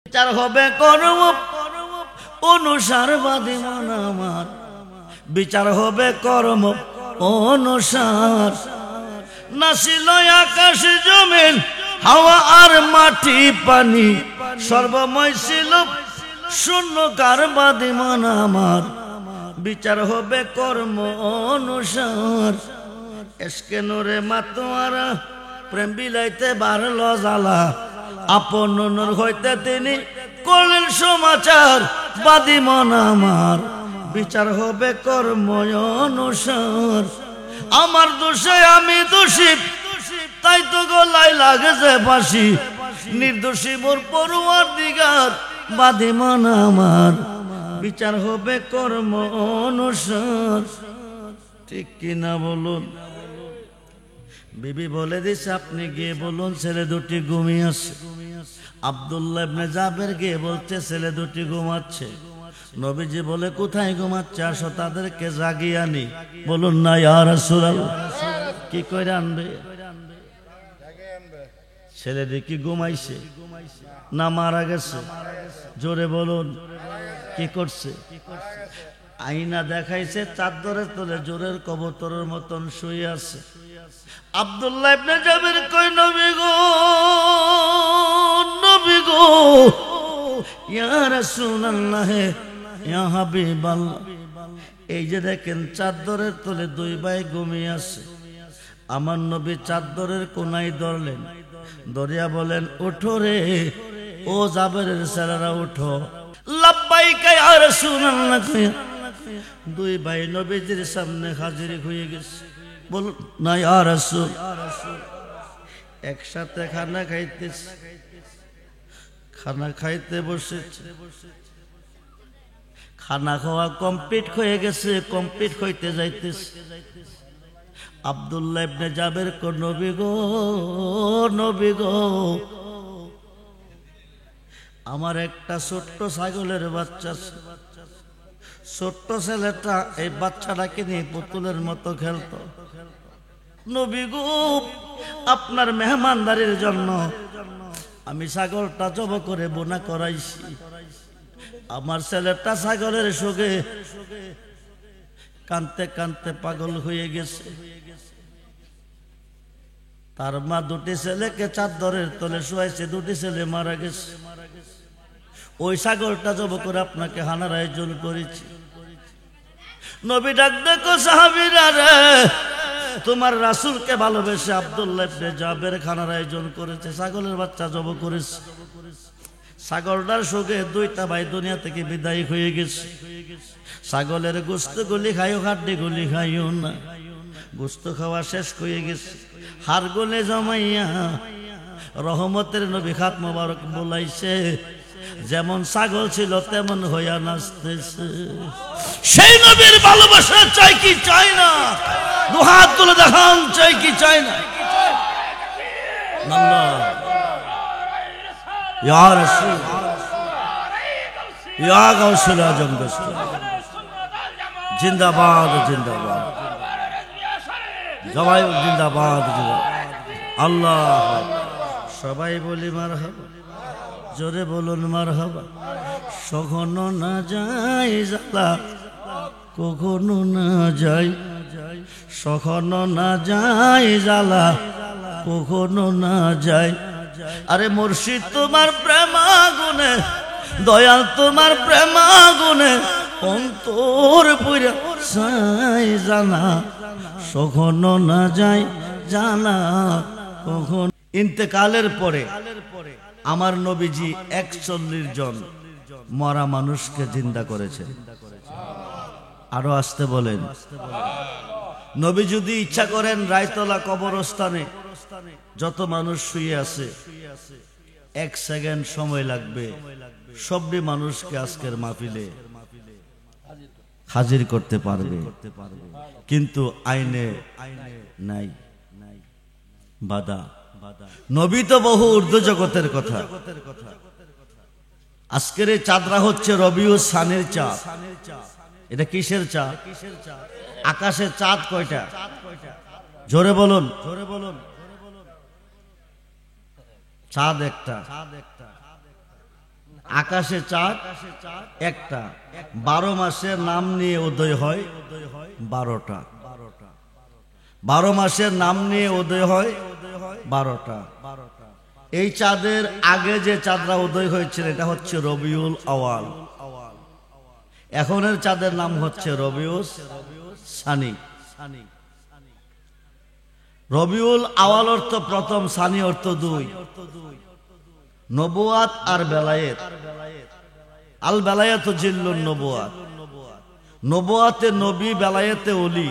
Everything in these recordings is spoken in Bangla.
বিচার হবে কর্ম অনুসারবাদী মন আমার, বিচার হবে কর্ম অনুসার। নাছিল আকাশ জমিন হাওয়া আর মাটি পানি, সর্বময় ছিল শূন্যকার বাদী মন আমার, বিচার হবে কর্ম অনুসার। এসকে নূরে মাতোয়ারা প্রেম বিলাইতে বাড়ল জ্বালা, আপন নূর হইতে তিনি করলেন সমাচার। বাদী মন আমার, বিচার হবে কর্ম অনুসার। আমার দোষে আমি দোষী, তাই তো গলায় লাগেছে ফাঁসি। নির্দোষী মোর পরওয়ারদিগার, বাদী মন আমার, বিচার হবে কর্ম অনুসার। ঠিক কিনা বলুন? বিবি বলে দিছে আপনি গিয়ে বলুন ছেলে দুটি ঘুমিয়ে আছে। আব্দুল্লাহ ইবনে জাবের গিয়ে বলছে ছেলে দুটি ঘুমাচ্ছে। নবীজি বলে কোথায় ঘুমাচ্ছে, আসো তাদেরকে জাগিয়ে আনি। বলুন না ইয়া রাসূলুল্লাহ। কি কইরা আনবে? ছেলেটি কি ঘুমাইছে না মারা গেছে? জোরে বলুন। কি করছে? আয়না দেখাইছে, চাদরের তলে জোরের কবুতরের মতন শুয়ে আছে। আব্দুল্লাহ ইবনে জাবের কই নবী গো, নবী গো, ইয়া রাসূলুল্লাহ, ইয়া হাবিবাল্লাহ, এই যে দেখেন চাদরের তলে দুই ভাই ঘুমিয়ে আছে। আমার নবী চাদরের কোনায় ধরলেন, ধরিয়া বলেন ওঠো রে ও জাবেরের ছেলেরা ওঠো। লাব্বাইকা ইয়া রাসূলুল্লাহ। দুই ভাই নবীজির সামনে হাজির হয়ে গেছে। বলুন না ইয়া রাসূল। একসাথে খানা খাইতেছে, খানা খাইতে বসেছে। খানা খাওয়া কমপ্লিট হয়ে গেছে, কমপ্লিট হইতে যাইতেছে। আব্দুল্লাহ ইবনে জাবের কো নবী গো, নবী গো, আমার একটা ছোট্ট ছাগলের বাচ্চা আছে। ছোট্ট ছেলেটা এই বাচ্চাটাকে নিয়ে পুতুলের মতো খেলতো। নবী গো, আপনার মেহমানদারির জন্য আমি ছাগলটা জব করে বোনা করাইছি। আমার ছেলেটা ছাগলের শোকে কানতে কানতে পাগল হয়ে গেছে। তার মা দুটি ছেলেকে চাদরের তলে শুয়াইছে, দুটি ছেলে মারা গেছে। ওই ছাগলটা জব করে আপনাকে হানার আয়োজন করেছি। নবী ডাক দেখো সাহাবীরা রে, তোমার রাসূলকে ভালোবেসে আব্দুল্লাহ ইবনে জাবের খানার আয়োজন করেছে, ছাগলের বাচ্চা জব করেছে। ছাগলটার শোকে দুইটা ভাই দুনিয়া থেকে বিদায় হয়ে গেছে। ছাগলের গোস্ত গুলি খাইও, হাড্ডি গুলি খাইও না। গোস্ত খাওয়া শেষ হয়ে গেছে, হাড় গলে জমাইয়া রহমতের নবী খাত মোবারক বলাইছে, যেমন ছাগল ছিল তেমন হইয়া নাচতেছে। সেই নবীর ভালোবাসা চাই কি চাই না? দুহাত তুলে দেখান, চাই কি চাই না? আল্লাহ ইয়া রাসূল, ইয়া গাউসুল আজম দোস্ত, জিন্দাবাদ জিন্দাবাদ, সবাই জিন্দাবাদ জিন্দাবাদ। আল্লাহ, সবাই বলি মারহাবা, জোরে বলুন মারহাবা। কখনো না যাই জ্বালা, কখনো না যাই, কখনো না যাই জ্বালা, কখনো না যাই। আরে মুর্শিদ তোমার প্রেমাগুনে, দয়াল তোমার প্রেমাগুনে অন্তর পুরা সাই জানা, কখনো না যাই জানা কখন। ইন্তেকালের পরে আমার নবীজি ৪১ জন মরা মানুষকে জিন্দা করেছেন। আরো আসতে বলেন। নবী যদি ইচ্ছা করেন রায়তলা কবরস্থানে যত মানুষ শুয়ে আছে ১ সেকেন্ড সময় লাগবে সবই মানুষকে আজকের মাহফিলে হাজির করতে পারবে, কিন্তু আইনে নাই বাধা। নবী তো বহু ঊর্ধ্ব জগতের কথা। আজকের এই চাঁদরা হচ্ছে রবিউল সানির চাঁদ। এটা কিসের চাঁদ? আকাশের চাঁদ কয়টা? জোরে বলুন, জোরে বলুন। চাঁদ একটা। আকাশে চাঁদ একটা, 12 মাসের নাম নিয়ে উদয় হয় 12টা। 12 মাসের নাম নিয়ে উদয় হয় 12টা। এই চাঁদের আগে যে চাঁদরা উদয় হয়েছিল এটা হচ্ছে রবিউল আওয়াল। এখনের চাঁদের নাম হচ্ছে রবিউল সানি। রবিউল আওয়াল অর্থ প্রথম, সানি অর্থ দুই। নবুয়াত আর বেলায়েত, আল বেলায়েত জিল্লুন নবুয়াত, নবুয়াতে নবী, বেলায়েতে ওলি।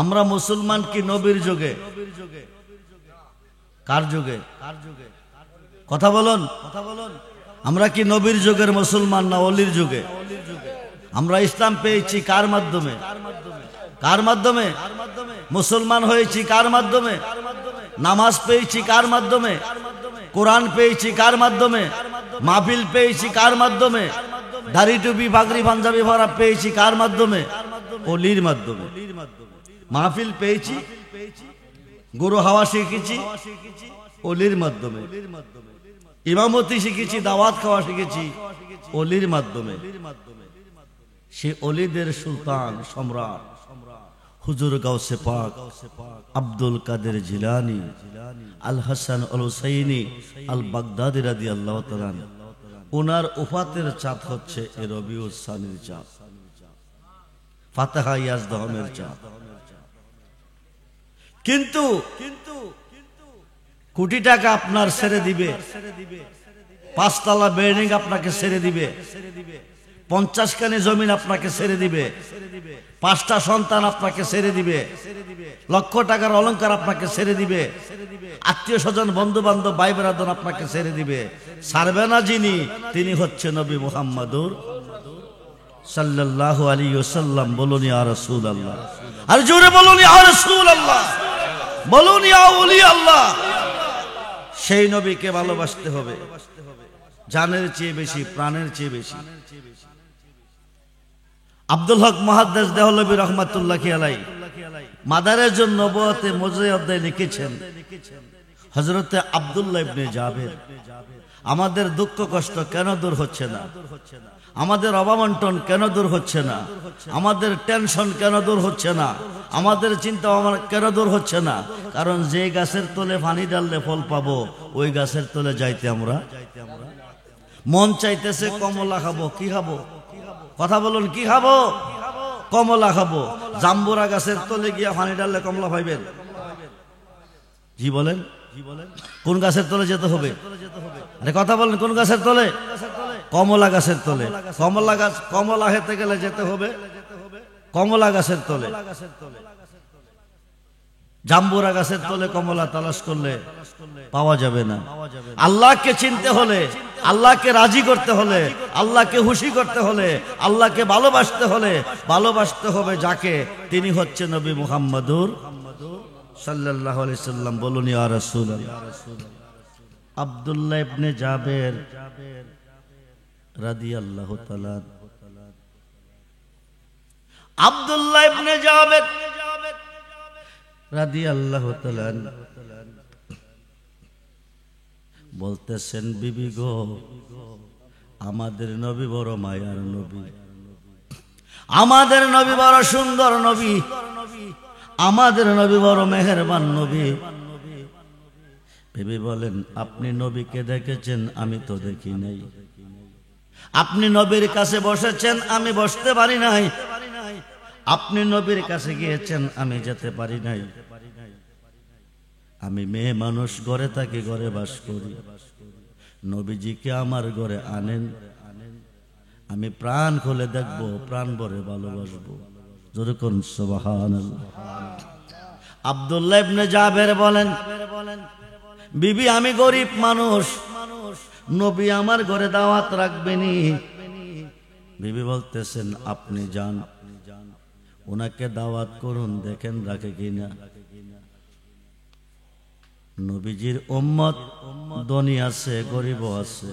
আমরা মুসলমান কি নবীর যুগে? কার যুগে? কথা বলুন। আমরা কি নবীর যুগের মুসলমান না ওলির যুগে? আমরা ইসলাম পেয়েছি কার মাধ্যমে? কার মাধ্যমে? মুসলমান হয়েছি কার মাধ্যমে? নামাজ পেয়েছি কার মাধ্যমে? কোরআন পেয়েছি কার মাধ্যমে? মাহফিল পেয়েছি কার মাধ্যমে? দাড়ি টুপি পাগড়ি পাঞ্জাবি ভরা পেয়েছি কার মাধ্যমে? ওলির মাধ্যমে। মাহফিল পেয়েছি, গুরু হাওয়া শিখেছি ওলির মাধ্যমে। ইমামতি শিখেছি, দাওয়াত খাওয়া শিখেছি ওলির মাধ্যমে। সে ওলিদের সুলতান সম্রাট হুজুর গাউসে পাক আব্দুল কাদের জিলানী, আল হাসান আল হুসাইনি আল বাগদাদি রাদিয়াল্লাহু তাআলা, ওনার উফাতের চাঁদ হচ্ছে এ রবিউল সানির চাঁদ, ফাতিহা ইয়াজদাহমের চাঁদ। কিন্তু কোটি টাকা আপনার ছেড়ে দিবে, 5 তলা বিল্ডিং আপনাকে ছেড়ে দিবে, 50 খানি জমিন আপনাকে ছেড়ে দিবে, 5টা সন্তান আপনাকে ছেড়ে দিবে, লক্ষ টাকার অলংকার আপনাকে ছেড়ে দিবে, আত্মীয় স্বজন বন্ধু বান্ধব ভাই বেরাদন আপনাকে ছেড়ে দিবে। ছাড়বে না যিনি, তিনি হচ্ছে নবী মুহাম্মদুর সাল্লাল্লাহু আলাইহি ওয়াসাল্লাম। বলুন ইয়া রাসূলুল্লাহ, আর জোরে বলুন ইয়া রাসূলুল্লাহ, বলুন ইয়া ওলি আল্লাহ। সেই নবীকে ভালোবাসতে হবে জানের চেয়ে বেশি, প্রাণের চেয়ে বেশি। আব্দুল হক মুহাদ্দিস দেহলভী রাহমাতুল্লাহি আলাইহি মাদারেজুন নবুওয়াতে মুজাই অধ্যায় লিখেছেন, হযরতে আব্দুল্লাহ ইবনে জাবের, আমাদের দুঃখ কষ্ট কেন দূর হচ্ছে না? আমাদের অভাবন্টন কেন দূর হচ্ছে না? আমাদের টেনশন কেন দূর হচ্ছে না? আমাদের চিন্তা ভাবনা কেন দূর হচ্ছে না? কারণ যে গাছের তলে পানি ডাললে ফল পাবো, ওই গাছের তলে যাইতে আমরা মন চাইতেছে কমলা খাবো। কি খাবো? কথা বলুন, কি খাবো? কমলা খাবো। জাম্বুরা গাছের তলে গিয়া পানি ডাললে কমলা পাইবেন? জি বলেন, কোন গাছের তলে যেতে হবে? আরে কথা বলেন, কোন গাছের তলে? কমলা গাছের তলে। কমলা গাছ, কমলা খেতে গেলে যেতে হবে কমলা গাছের তলে। জাম্বুরা গাছের তলে কমলা তালাশ করলে পাওয়া যাবে না। আল্লাহকে চিনতে হলে, আল্লাহকে রাজি করতে হলে, আল্লাহকে খুশি করতে হলে, আল্লাহকে ভালোবাসতে হলে, ভালোবাসতে হবে যাকে, তিনি হচ্ছে নবী মুহাম্মদুর সাল্লাল্লাহু আলাইহি সাল্লাম। বলুন ইয়া রাসূলুল্লাহ। আব্দুল্লাহ ইবনে জাবের রাদিয়াল্লাহু তাআলা, আব্দুল্লাহ ইবনে জাবের রাদিয়াল্লাহু তাআলা বলতেছেন, বিবি গো, আমাদের নবী বড় মায়ার নবী, আমাদের নবী বড় সুন্দর নবী, আমাদের নবী বড় মেহেরবান নবী। বিবি বলেন, আপনি নবীকে দেখেছেন? আমি তো দেখি নাই। আপনি নবীর কাছে বসেছেন? আমি বসতে পারি নাই। আপনি নবীর কাছে গিয়েছেন? আমি যেতে পারি নাই। আমি মেয়ে মানুষ, ঘরে থাকি, ঘরে বাস করি। নবীজিকে আমার ঘরে আনেন, আমি প্রাণ খুলে দেখবো, প্রাণ ভরে ভালোবাসবো। যেরকম সুবহানাল্লাহ। আব্দুল্লাহ ইবনে জাবের বলেন, বিবি আমি গরিব মানুষ, নবী আমার ঘরে দাওয়াত রাখবেনি। বিবি বলতেছেন, আপনি যান, ওনাকে দাওয়াত করুন, দেখেন রাখে কিনা। নবীজির উম্মত ধনী আছে, গরিব আছে।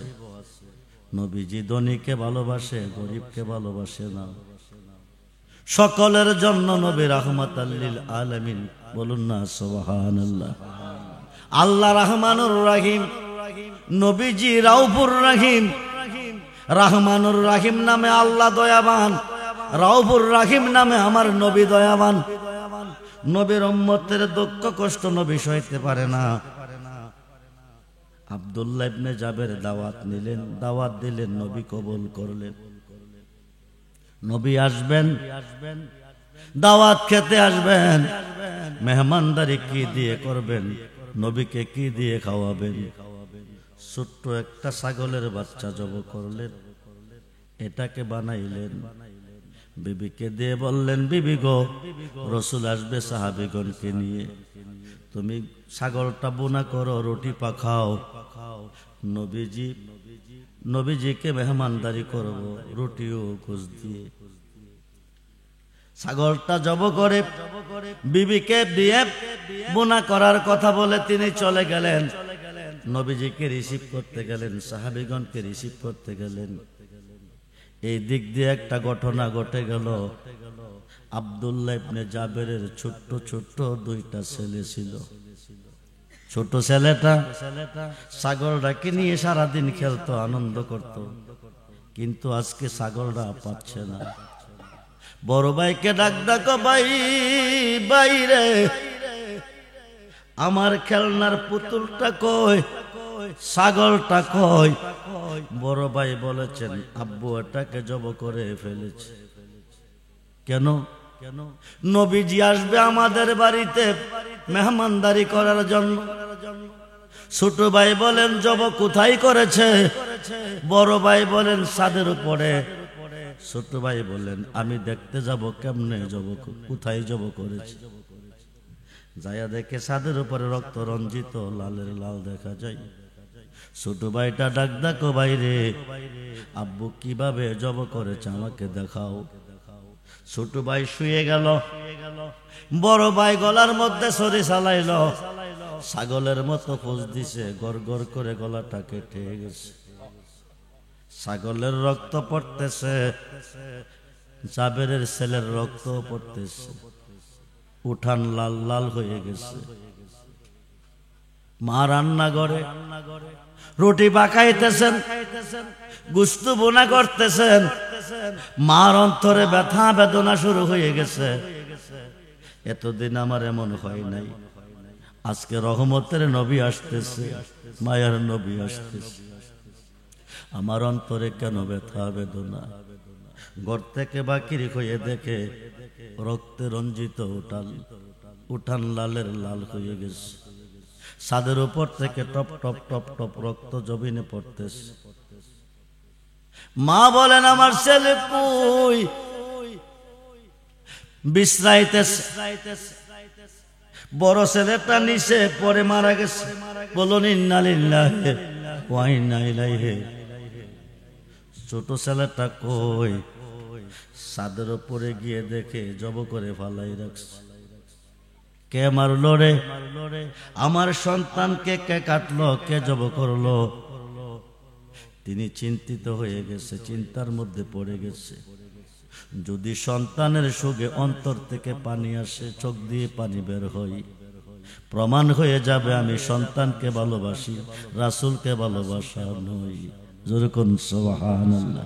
নবীজি ধনীকে ভালোবাসে, গরিবকে ভালোবাসে না। সকলের জন্য নবী রাহমাতাল লিল আলামিন। বলুন না সুবহানাল্লাহ। আল্লাহ রহমানুর রহিম, নবীজি রাউফুর রহিম, রহমানুর রহিম নামে আল্লাহ দয়াবান, রাউফুর রহিম নামে আমার নবী দয়াবান। নবীর উম্মতের দুঃখ কষ্ট নবী সইতে পারে না। আব্দুল্লাহ ইবনে জাবের দাওয়াত নিলেন, দাওয়াত দিলেন, নবী কবুল করলেন। নবী আসবেন, দাওয়াত খেতে আসবেন, মেহমানদারি কি দিয়ে করবেন, নবীকে কি দিয়ে খাওয়াবেন? ছোট্ট একটা ছাগলের বাচ্চা জব করলেন, এটাকে বানাইলেন, বিবিকে দিয়ে বললেন, বিবি গো, রসুল আসবে সাহাবীগণকে নিয়ে, তুমি ছাগলটা বোনা করো, রুটি পাখাও, নবীজিকে মেহমানদারি করব, রুটিও গোশ দিয়ে। ছাগলটা জব করে বিবিকে দিয়ে বোনা করার কথা বলে তিনি চলে গেলেন। নবীজিকে রিসিভ করতে গেলেন, সাহাবীগণকে রিসিভ করতে গেলেন। এই দিক দিয়ে একটা ঘটনা ঘটে গেল। আব্দুল্লাহ ইবনে জাবেরের ছোট্ট ছোট্ট দুইটা ছেলে ছিল। ছোট ছেলেটা ছাগলটাকে নিয়ে সারাদিন খেলতো, আনন্দ করত, কিন্তু আজকে ছাগলটা পাচ্ছে না। বড় ভাইকে ডাক, ডাকো ভাই, বাইরে আমার খেলনার পুতুলটা কই, ছাগলটা কই? বড় ভাই বলেছেন, আব্বু এটাকে জব করে ফেলেছে। কেন? নবীজি আসবে আমাদের বাড়িতে মেহমানদারি করার জন্য। ছোট ভাই বলেন, জব কোথায় করেছে? বড় ভাই বলেন, ছাদের উপরে। ছোট ভাই বলেন, আমি দেখতে যাব, কেমনে জব, কোথায় জব করেছে? যায়া দেখে ছাদের উপরে রক্ত রঞ্জিত লালের লাল দেখা যায়। ছোট ভাইটা ডাক, ডাকো বাইরে, আব্বু কিভাবে জব করেছে আমাকে দেখাও। ছোট ভাই শুয়ে গেল, বড় ভাই গলার মধ্যে ছড়ি চালাইল, ছাগলের মতো খোঁজ দিছে, গড় গড় করে গলাটা কেটে গেছে, ছাগলের রক্ত পড়তেছে, জাবেরের ছেলের রক্ত পড়তেছে, উঠান লাল লাল হয়ে গেছে। মা রান্না করে রুটি পাকাইতেছেন, গুস্ত বোনা করতেছেন, মার অন্তরে ব্যথা বেদনা শুরু হয়ে গেছে। এতদিন আমার এমন হয় নাই, আজকে রহমতের নবী আসতেছে, মায়ার নবী আসতেছে, আমার অন্তরে কেন ব্যথা বেদনা? ঘর থেকে বাকির হয়ে দেখে রক্তে রঞ্জিত উঠান লালের লাল হয়ে গেছে। ছাদের উপর থেকে টপ টপ টপ টপ রক্ত জমিনে পড়তেছে। মা বলেন, আমার ছেলে কই? বিশ্রাইতেছে। বড় ছেলেটা নিচে পরে মারা গেছে। বলুন ইন্না লিল্লাহি ওয়া ইন্না ইলাইহি। ছোট ছেলেটা কই? ছাদের উপরে গিয়ে দেখে জব করে ফালাই রাখছে। কে মারলো রে? আমার সন্তানকে কে কাটলো, কে জব করলো? তিনি চিন্তিত হয়ে গেছে, চিন্তার মধ্যে পড়ে গেছে। যদি সন্তানের সুখে অন্তর থেকে পানি আসে, চোখ দিয়ে পানি বের হয়, প্রমাণ হয়ে যাবে আমি সন্তানকে ভালোবাসি, রাসূলকে ভালোবাসা নই। যেরকম সুবহানাল্লাহ।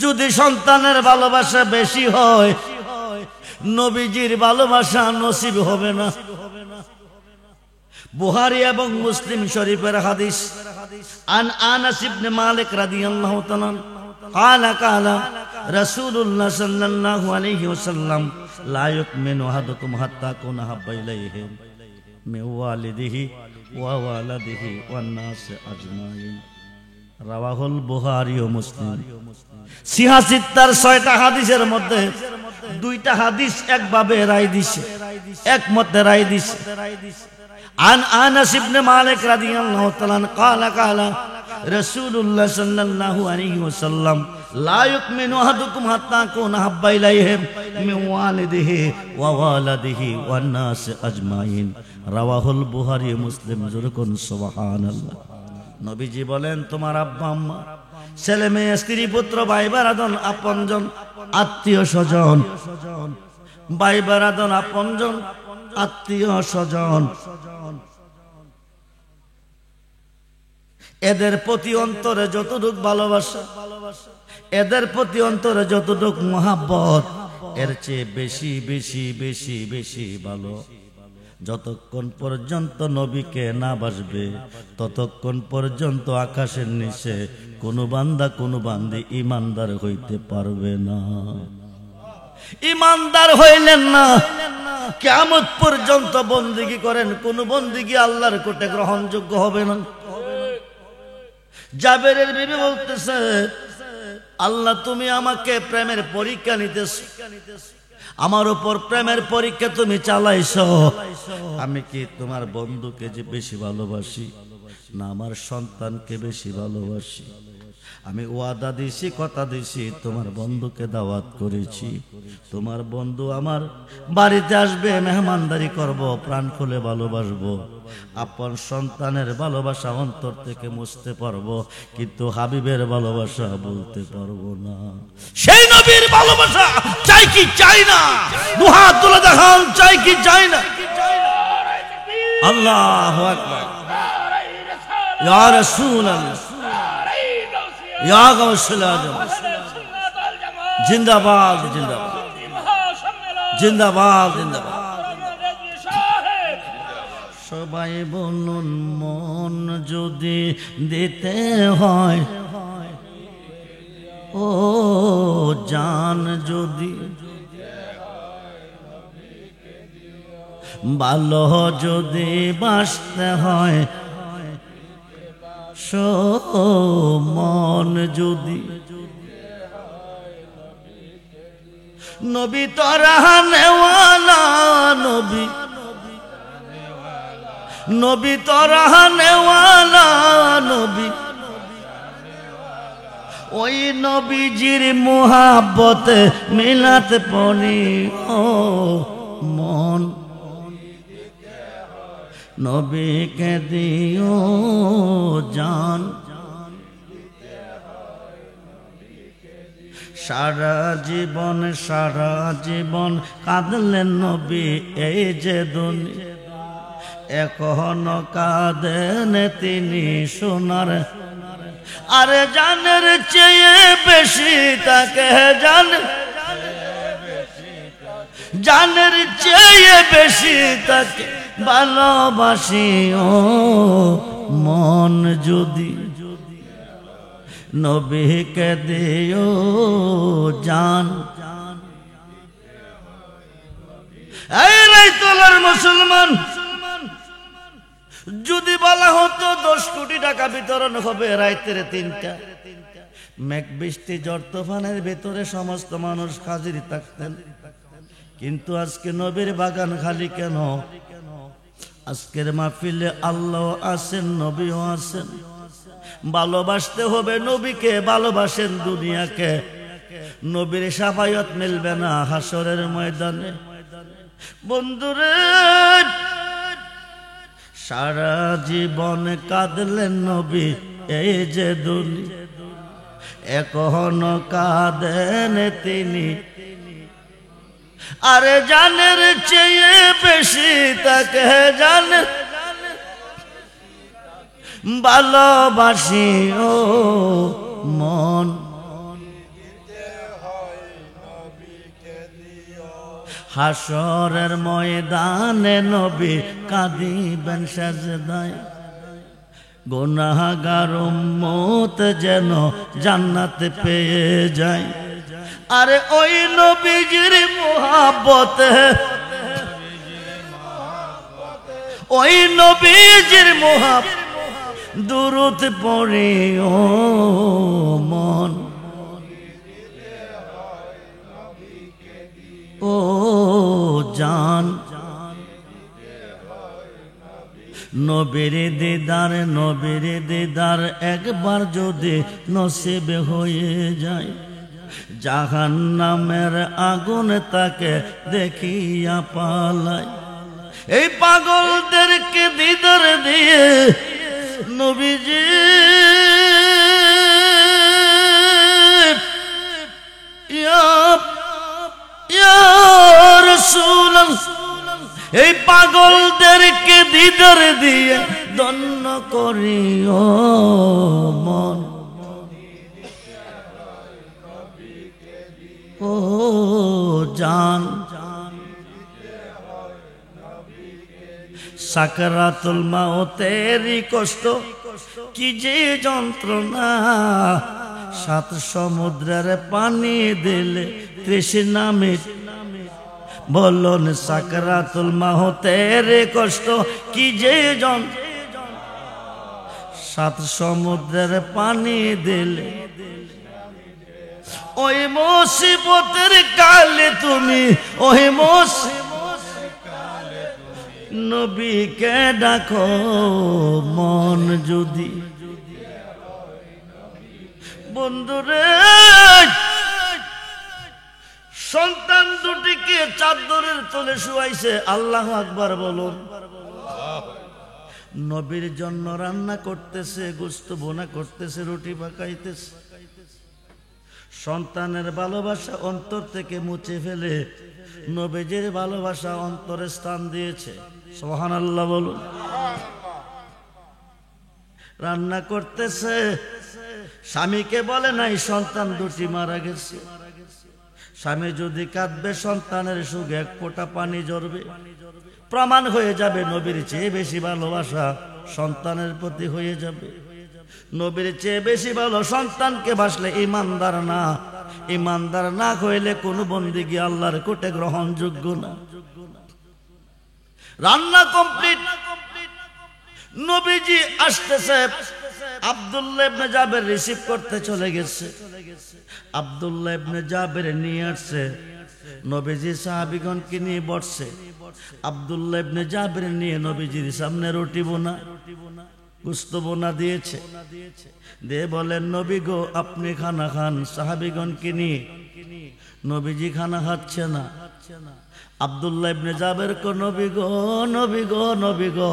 যদি সন্তানের ভালোবাসা বেশি হয়, নবীজির ভালোবাসা নসিব হবে না। বুখারী এবং মুসলিম শরীফের হাদিস, আন আনাস ইবনে মালিক রাদিয়াল্লাহু তাআলা قال قال رسول الله صلى الله عليه وسلم لا يؤمن احدكم حتى يكون احب اليه من والده ووالده والناس اجمعين রাওয়াহুল বুখারী ও মুসলিম। সিহাসিত্তার 6টা হাদিসের মধ্যে 2টা হাদিস একভাবে রায় দিছে, একমতে রায় দিছে। আন আনাস ইবনে মালিক রাদিয়াল্লাহু তাআলা قال রাসূলুল্লাহ সাল্লাল্লাহু আলাইহি ওয়াসাল্লাম লা ইউমিনু আহাদুকুম হাত্তা কুনা হাব্বা ইলাইহি মিন ওয়ালিদিহি ওয়া ওয়ালাদিহি ওয়ান নাস আজমাইন। রাওয়াহুল বুখারী মুসলিম। যুরকুন সুবহানাল্লাহ। নবীজি বলেন, তোমার আব্বা আম্মা, ছেলে মেয়ে, স্ত্রী পুত্র, ভাই বারাদন, আপনজন, আত্মীয় স্বজন, ভাই বারাদন, আপনজন, আত্মীয় স্বজন, এদের প্রতি অন্তরে যতটুক ভালোবাসা, এদের প্রতি অন্তরে যতটুক মহাব্বত, এর চেয়ে বেশি বেশি বেশি বেশি ভালো যতক্ষণ পর্যন্ত নবীকে না বাসবে ততক্ষণ পর্যন্ত আকাশের নিচে কোনো বান্দা কোনো বান্দি ইমানদার হইতে পারবে না। ইমানদার হইলেন না, কিয়ামত পর্যন্ত বন্দিগি করেন, কোন বন্দিগি আল্লাহর কোটে গ্রহণযোগ্য হবে না। জাবেরের বিবি বলতেছে, আল্লাহ তুমি আমাকে প্রেমের পরীক্ষা নিতেছ, আমার উপর প্রেমের পরীক্ষা তুমি চালাইছো। আমি কি তোমার বন্ধুকে যে বেশি ভালোবাসি না আমার সন্তানকে বেশি ভালোবাসি? আমি ওয়াদা দিছি, কথা দিছি, তোমার বন্ধুকে দাওয়াত করেছি, তোমার বন্ধু আমার বাড়িতে আসবে, মেহমানদারি করব, প্রাণ খুলে ভালোবাসবো। আপন সন্তানের ভালোবাসা অন্তর থেকে মুছতে পারবো, কিন্তু হাবিবের ভালোবাসা বলতে পারবো না। সেই নবীর ভালোবাসা চাই কি চাই না? দুহাত তুলে দেখান, চাই কি চাই না? আল্লাহু আকবার, ইয়া রাসূলুল্লাহ, ইয়া গাউসুল আজম, জিন্দাবাদ জিন্দাবাদ জিন্দাবাদ জিন্দাবাদ। সবাই বলুন মন যদি দিতে হয়, ও জান যদি ভালো যদি বাসতে হয়, মন যদি নবী তরাহনেওয়ালা, নবী নবী তরাহনেওয়ালা, নবী ওই নবীজির মুহাব্বতে মিলাতে পড়ি ও মন, নবীকে দিও জান। সারা জীবন কাঁদলেন নবী এই যে দুনিয়া, এখনো কাঁদেন তিনি সোনার। আরে জানের চেয়ে বেশি তাকে জানের চেয়ে বেশি তাকে ভালোবাসি ও মন যদি নবীকে দিও জান। এই রাইতলার মুসলমান, যদি বলা হতো 10 কোটি টাকা বিতরণ হবে রাইতের 3টা, মেঘ বৃষ্টি ঝড় তুফানের ভেতরে সমস্ত মানুষ হাজির থাকতেন, কিন্তু আজকে নবীর বাগান খালি কেন? আজকের মাহফিলে আল্লাহ আছেন, নবীও আছেন। ভালোবাসতে হবে নবীকে, ভালোবাসেন দুনিয়াকে। নবীর শাফায়াত মিলবে না হাসরের ময়দানে। বন্ধুরে, সারা জীবন কাঁদলেন নবী এই যে দুনিয়া, এখনো কাঁদেন তিনি। আরে জানের চেয়ে বেশি তাকে জানেন ভালোবাসি ও মন, হাসরের ময়দানে নবী কাঁদিবেন সেজদায়, গুনাহগার উম্মত যেন জান্নাত পেয়ে যায়। আরে ওই নবীজির মুহাব্বতে, ওই নবীজির মুহাব্বত দুরূদ পড়ি ও মন, ও জান। নবীর দিদার, নবীর দিদার একবার যদি নসিবে হয়ে যায়, জাহান্নামের আগুন তাকে দেখিয়া পালায়। এই পাগলদেরকে দিদার দিয়ে নবীজি ইয়া রাসূলুল্লাহ, এই পাগলদেরকে দিদার দিয়ে ধন্য করিও ও জান সাকরাতুল মাউতেরই কষ্ট কি যে যন্ত্রণা সাত সমুদ্রের পানি দিলে তৃষ্ণা মিটে বলুন সাকরাতুল মাউতেরই কষ্ট কি যে যন্ত্রণা সাত সমুদ্রের পানি দিলে ওই মুসিবতের কালে তুমি ওই নবীকে ডাকো মন যদি বন্ধুরে সন্তান দুটিকে চাদরের তলে শুয়াইছে আল্লাহু আকবার বলুন নবীর জন্য রান্না করতেছে গোশত বোনা করতেছে রুটি পাকাইতেছে সন্তানের ভালোবাসা অন্তর থেকে মুছে ফেলে নবীজির ভালোবাসা অন্তরে স্থান দিয়েছে সুবহানাল্লাহ বলুন রান্না করতেছে স্বামীকে বলে নাই সন্তান দুটি মারা গেছে স্বামী যদি কাঁদবে সন্তানের সুখে এক ফোঁটা পানি ঝরবে প্রমাণ হয়ে যাবে নবীর চেয়ে বেশি ভালোবাসা সন্তানের প্রতি হয়ে যাবে নবীর চেয়ে বেশি ভালো সন্তানকে বাসলে ইমানদার না হইলে কোন বন্দিগি আল্লাহর কোটে গ্রহণযোগ্য না রান্না কমপ্লিট নবীজি আসতেছে আব্দুল্লাহ ইবনে জাবের রিসিভ করতে চলে গেছে আব্দুল্লাহ ইবনে জাবের নিয়ে আসছে নবীজি সাহাবীগণকে নিয়ে বসছে আব্দুল্লাহ ইবনে জাবের নিয়ে নবীজির সামনে রুটি বোনা গোশত বোনা দিয়েছে দিয়ে বলেন নবী গো আপনি খানা খান সাহাবীগণকে নিয়ে নবীজি খানা খাচ্ছে না আব্দুল্লাহ ইবনে জাবের কো নবী গো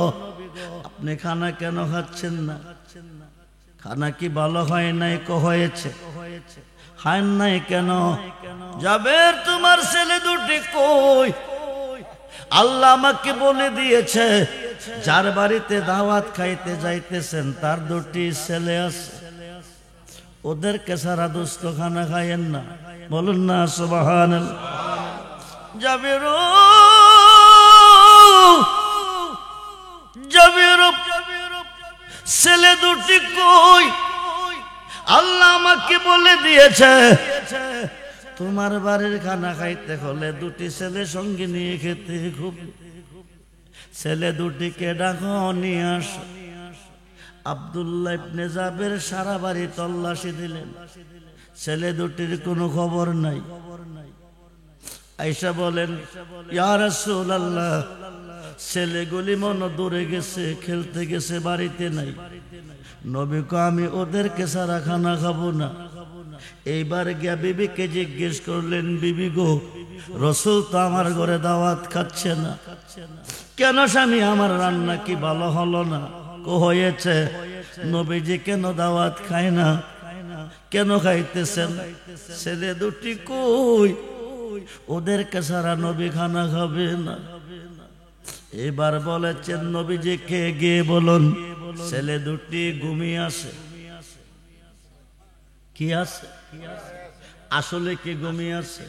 আপনি খানা কেন খাচ্ছেন না খানা কি ভালো হয় নাই কো হয়েছে খান নাই কেন জাবের তোমার ছেলে দুটি কই আল্লাহ আমাকে বলে দিয়েছে যার বাড়িতে দাওয়াত খাইতে যাইতেছেন তার দুটি ছেলে আছে ওদেরকে সারা দোস্ত খানা খাইয়েন না বলুন না সুবহানাল্লাহ জাবের ছেলে দুটি কই আল্লাহ আমাকে বলে দিয়েছে তোমার বাড়ির খানা খাইতে হলে দুটি ছেলে সঙ্গে নিয়ে খেতে খুব ছেলে দুটিকে ডাকো নিয়ে আস আব্দুল্লাহ ইবনে জাবের সারা বাড়ি তল্লাশি দিলেন ছেলে দুটির কোনো খবর নাই আয়েশা বলেন ইয়া রাসূলুল্লাহ ছেলেগুলি মনে দূরে গেছে খেলতে গেছে বাড়িতে নাই নবী কো আমি ওদেরকে সারা খানা খাবো না এইবার গিয়া বিবিকে জিজ্ঞেস করলেন বিবি গো রাসূল তো আমার ঘরে দাওয়াত খাচ্ছে না কেন স্বামী আমার রান্না কি ভালো হলো না কো হয়েছে নবীজি কেন দাওয়াত খায় না কেন খাইতেছেন ছেলে দুটি কই ওদেরকে সারা নবী খানা খাবে না এবার বলেছেন নবীজিকে গিয়ে বলুন ছেলে দুটি ঘুমিয়ে আছে কি আছে আসলে কি ঘুমিয়ে আছে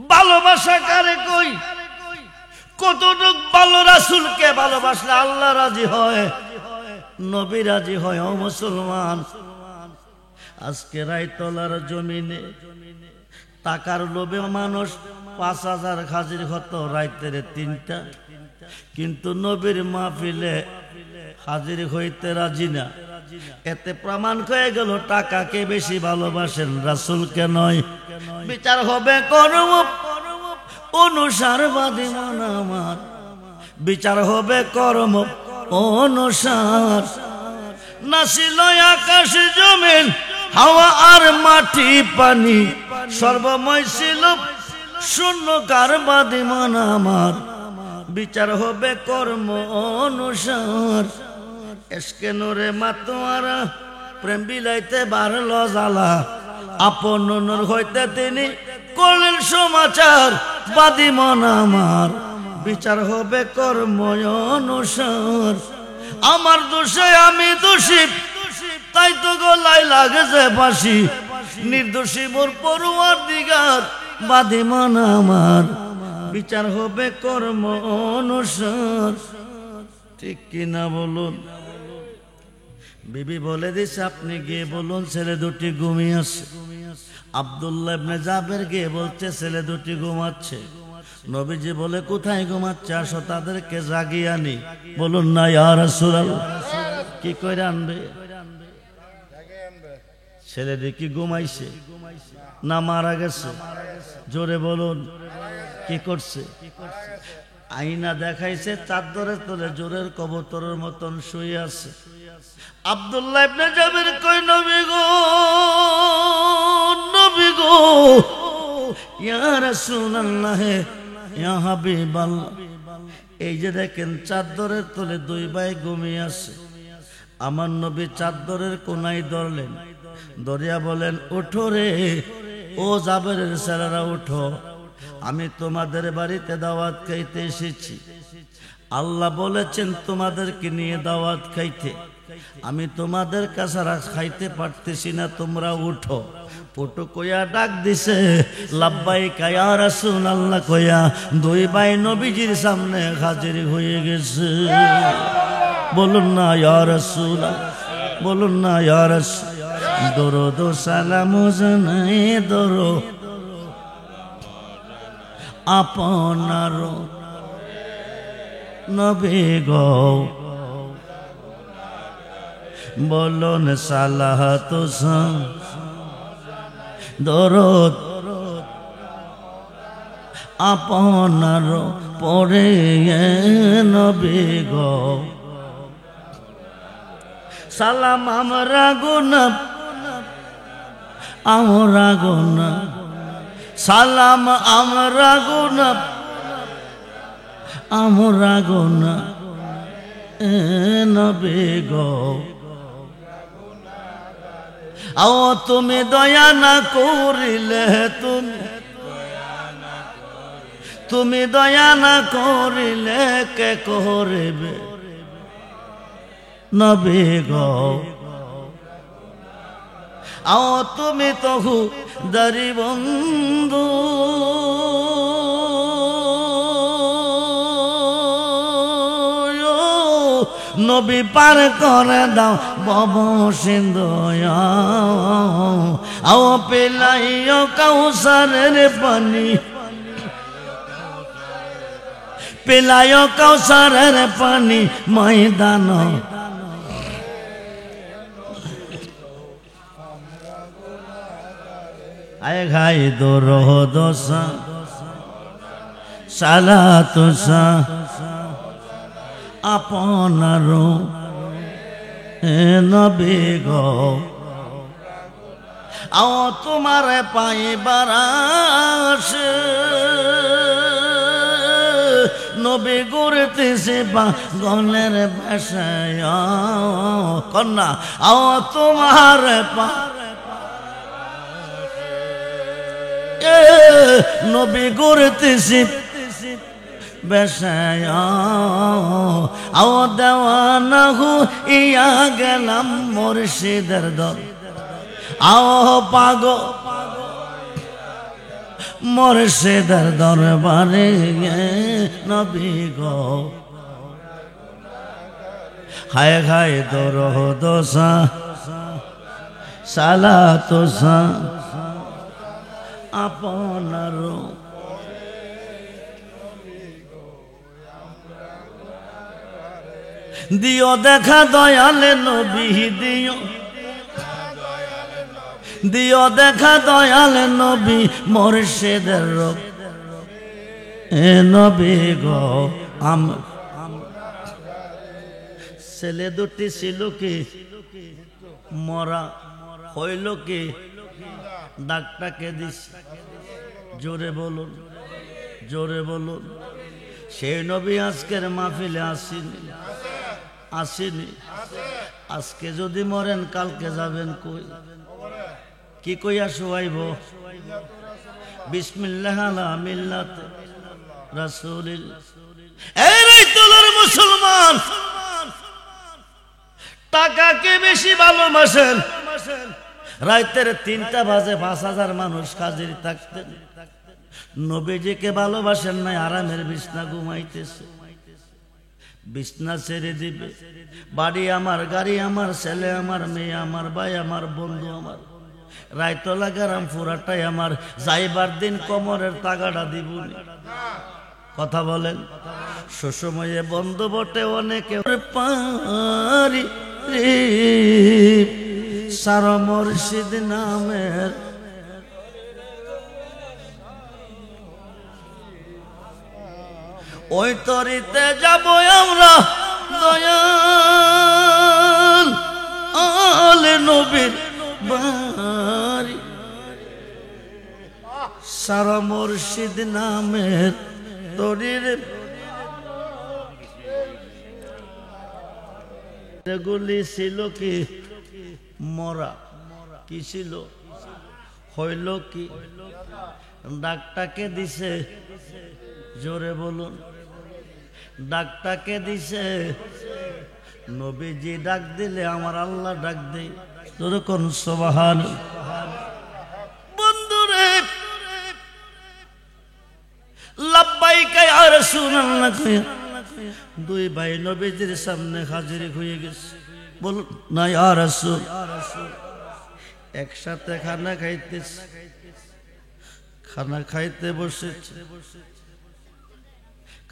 ভালোবাসা কারে কই কতটুক ভালো রাসূলকে ভালোবাসলে আল্লাহ রাজি হয় নবী রাজি হয় ও মুসলমান আজকে রায়তলার জমিনে টাকার লোভে মানুষ ৫,০০০ হাজির হতো রাইতের ৩টা কিন্তু নবীর মাহফিলে হাজির হইতে রাজি না এতে প্রমাণ হয়ে গেল টাকাকে বেশি ভালোবাসেন রাসূলকে নয় বিচার হবে কর্ম অনুসারবাদী মন আমার বিচার হবে কর্ম অনুসার নাছিল আকাশ জমিন হাওয়া আর মাটি পানি সর্বময় ছিল শূন্য কারবাদী মন আমার বিচার হবে কর্ম অনুসার এসকে নূরে মাতোয়ারা প্রেম বিলাইতে বাড়ল জ্বালা আপন নূর হইতে তিনি করলেন সমাচার বাদী মন আমার বিচার হবে কর্ম অনুসার আমার দোষে আমি দোষী তাই তো গলায় লাগে যে বাঁশি নির্দোষী মোর পরওয়ারদিগার বাদিমান আমার বিচার হবে কর্ম অনুসার ঠিক কিনা বলুন বিবি বলে দিছে আপনি গিয়ে বলুন ছেলে দুটি ঘুমিয়ে আছে আব্দুল্লাহ ইবনে জাবের গিয়ে বলছে ছেলে দুটি ঘুমাচ্ছে নবীজি বলে কোথায় ঘুমাচ্ছে আসো তাদেরকে জাগিয়ে আনি বলুন না ইয়া রাসূলুল্লাহ কি কইরা আনবে ছেলেটি কি ঘুমাইছে না মারা গেছে জোরে বলুন কি করছে আয়না দেখাইছে চাদরের তলে জোরের কবুতরের মতন শুয়ে আছে আব্দুল্লাহ ইবনে জাবের কই নবী গো ইয়া রাসূলুল্লাহ ইয়া হাবিবাল্লাহ এই যে দেখেন চাদরের তলে দুই ভাই ঘুমিয়ে আছে আমার নবী চাদরের কোনায় ধরলেন দরিয়া বলেন ওঠো রে ও জাবেরের ছেলেরা ওঠো আমি তোমাদের বাড়িতে দাওয়াত খাইতে এসেছি আল্লাহ বলেছেন তোমাদেরকে নিয়ে দাওয়াত খাইতে আমি তোমাদের কাছে খাইতে পারতেছি না তোমরা উঠো ওঠো কইয়া ডাক দিছে লাব্বাইকা ইয়া রাসূলুল্লাহ কইয়া দুই ভাই নবীজির সামনে হাজির হয়ে গেছে বলুন না ইয়া রাসূলুল্লাহ বলুন না ইয়া রাসূল দরুদ ও সালাম জানাই দরুদ আপনার নবী গো বলুন সালাত দরুদ আপনার পরে নবী গো সালাম আমরা গুনা সালাম আমরা গুনা নবী গো আও তুমি দয়া না করিলে তুমি দয়া না করিলে কে করবে নবী গো আও তুমি তহু দারি বন্ধু নবী পার করে দাও বব সিন্ধু আও পেলাইও কাউসারের পানি পেলাইও কাউসারের পানি ময়দান আয় ঘাই দোরহ দোসা সালাতুসা আপনার নবী গো আও তোমার পাইবার আসে নবী গুরতেছে গলের ভাষায় কন্যা আও তোমার নবী গুরতেছে বেশায় আও দেওয়ানা হইয়া গেলাম মুর্শিদের দর আও পাগো মুর্শিদের দরবারে নবী গো হায় হায় দরহ দোসা সালাতুসা আপনার দিও দেখা দয়ালে নবী দিও দেখা দয়ালে নবী মুর্শিদের রূপ নবী গো ছেলে দুটি ছিল কি মরা হইল কি ডাকটাকে দিস জোরে বলুন জোরে বলুন সেই নবী আজকের মাহফিলে আসেনি আজকে যদি মরেন কালকে যাবেন কই কি কইয়া শুয়াইব বিসমিল্লাহ আলা মিল্লাত রাসূলিল এই তোলার মুসলমান টাকাকে বেশি ভালোবাসেন রাতের 3টা বাজে 5,000 মানুষ হাজির থাকতেন। নবীজিকে ভালোবাসেন নাই, আরামের বিছনা ঘুমাইতেছে। বিছনা ছেড়ে দিবে, বাড়ি আমার, গাড়ি আমার, ছেলে আমার, মেয়ে আমার, ভাই আমার, বন্ধু আমার, রায়তলা গ্রাম পুরাটাই আমার। যাইবার দিন কোমরের তাগাটা দিবনি। কথা বলেন, সুসময়ে বন্ধু বটে অনেকে পারি রে, সারা মুর্শিদ নামের ওই তরিতে যাব আমরা দয়াল আলে নবীর বাড়ি। সারা মুর্শিদ নামের তরির গুলি ছিল কি মরা, কি ছিল, হইল কি, ডাকটাকে দিছে, জোরে বলুন, ডাকটাকে দিছে। নবীজি ডাক দিলে আমার আল্লাহ ডাক দেই, তোর কোন সুবহান। বন্ধুরে লাব্বাইকা ইয়া রাসূলুল্লাহ, দুই ভাই নবীজির সামনে হাজির হয়ে গেছে। বলুন না ইয়া রাসূল। একসাথে খানা খাইতেছে, খানা খাইতে বসেছে।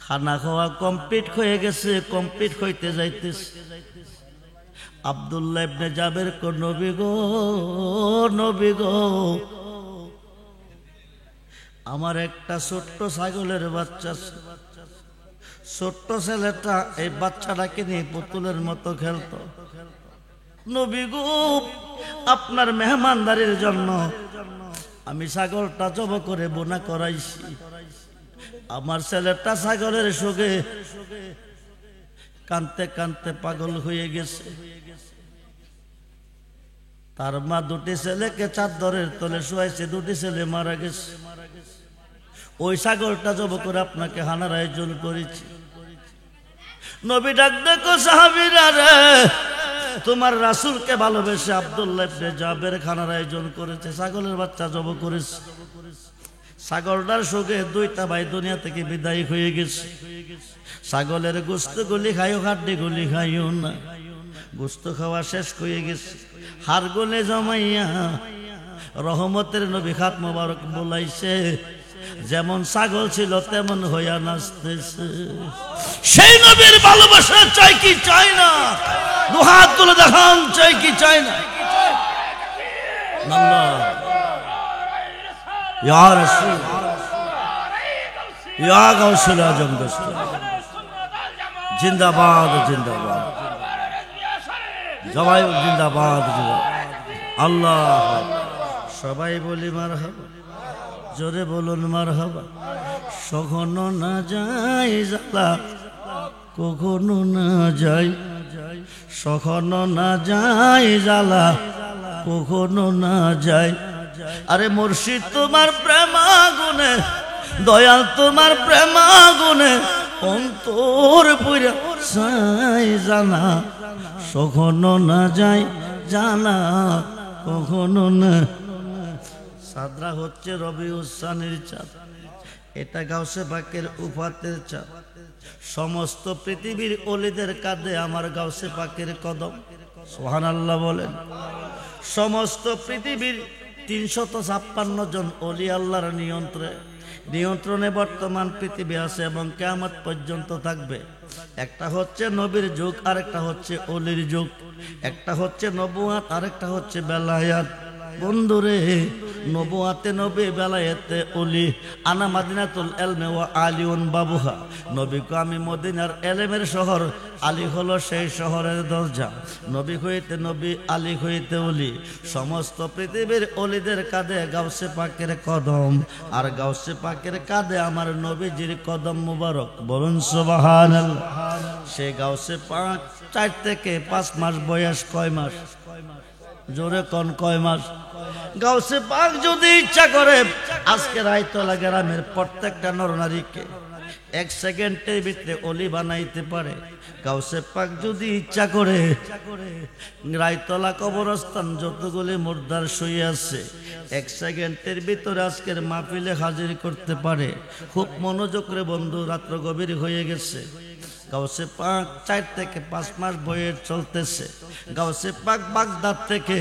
খানা খাওয়া কমপ্লিট হয়ে গেছে, কমপ্লিট হইতে যাইতেছে। আব্দুল্লাহ ইবনে জাবের কো, নবী গো, নবী গো, আমার একটা ছোট্ট ছাগলের বাচ্চা, ছোট্ট ছেলেটা এই বাচ্চাটাকে নিয়ে পুতুলের মতো খেলতো। নবী গো, আপনার মেহমানদারির জন্য আমি ছাগলটা জব করে বোনা করাইছি। আমার ছেলেটা ছাগলের শোকে কানতে কানতে পাগল হয়ে গেছে। তার মা দুটি ছেলেকে চাদরের তলে শুয়াইছে, দুটি ছেলে মারা গেছে। ওই ছাগলটা জব করে আপনাকে হানার আয়োজন করেছি। নবী ডাক দেখো সাহাবীরা রে, তোমার রাসূলকে ভালোবেসে আব্দুল্লাহ ইবনে জাবের খানার আয়োজন করেছে, ছাগলের বাচ্চা জব করেছে। ছাগলটার শোকে দুইটা ভাই দুনিয়া থেকে বিদায় হয়ে গেছে। ছাগলের গোস্ত গুলি খাইও, হাড্ডি গুলি খাইও না। গোস্ত খাওয়া শেষ হয়ে গেছে, হাড় গলে জমাইয়া রহমতের নবী খাত মোবারক বলাইছে। যেমন ছাগল ছিল তেমন হইয়া নাচতেছে। সেই নবীর ভালোবাসা চাই কি চাই না? দুহাত তুলে দেখান, চাই কি চাই না? আল্লাহ ইয়া রাসূল, ইয়া গাউসুল আজম দোস্ত, জিন্দাবাদ জিন্দাবাদ, জবাই জিন্দাবাদ জিন্দাবাদ। আল্লাহ সবাই বলি মারহাবা, জোরে বলুন মারহাবা। কখনো না যাই জ্বালা, কখনো না যাই, কখনো না যাই জ্বালা, কখনো না যাই। আরে মুর্শিদ তোমার প্রেমাগুনে, দয়াল তোমার প্রেমাগুনে অন্তর পুরা চাই জানা, কখনো না যাই জানা, কখনো না। সাদরা হচ্ছে রবি উসানির চাঁদ, এটা গাউসে পাকের উফাতের চাঁদ। সমস্ত পৃথিবীর অলিদের কাঁধে আমার গাউসে পাকের কদম। সুবহানাল্লাহ বলেন। সমস্ত পৃথিবীর 356 জন অলি আল্লাহর নিয়ন্ত্রণে বর্তমান পৃথিবী আছে এবং কিয়ামত পর্যন্ত থাকবে। একটা হচ্ছে নবীর যুগ, আরেকটা হচ্ছে অলির যুগ। একটা হচ্ছে নবুয়াত, আরেকটা হচ্ছে বেলায়াত। বন্ধুরে, নবুয়াতে নবী, বেলায়েতে অলি। আনা মাদিনাতুল ইলমি ওয়া আলিউন বাবুহা। নবী কো আমি মদিনার এলেমের শহর, আলী হলো সেই শহরের দরজা। নবী হইতে নবী, আলী হইতে অলি। সমস্ত পৃথিবীর অলিদের কাঁধে গাউসে পাকের কদম, আর গাউসে পাকের কাঁধে আমার নবীজির কদম মুবারক। বলুন সুবহানাল্লাহ। সেই গাউসে পাক 4 থেকে 5 মাস বয়স। কয় মাস? জোরে কোন কয় মাস? গাউসে পাক যদি ইচ্ছা করে আজকে রায়তলা গ্রামের প্রত্যেকটা নরনারীকে এক সেকেন্ডের ভিতরে অলি বানাইতে পারে। গাউসে পাক যদি ইচ্ছা করে রায়তলা কবরস্থান যতগুলি মুর্দার শুয়ে আছে এক সেকেন্ডের ভিতরে আজকের মাহফিলে হাজির করতে পারে। খুব মনোযোগ রে বন্ধু, রাত্র গভীর হয়ে গেছে। গাউসে পাক 4 থেকে 5 মাস বইয়ের চলতেছে। গাউসে পাক বাগদাদ থেকে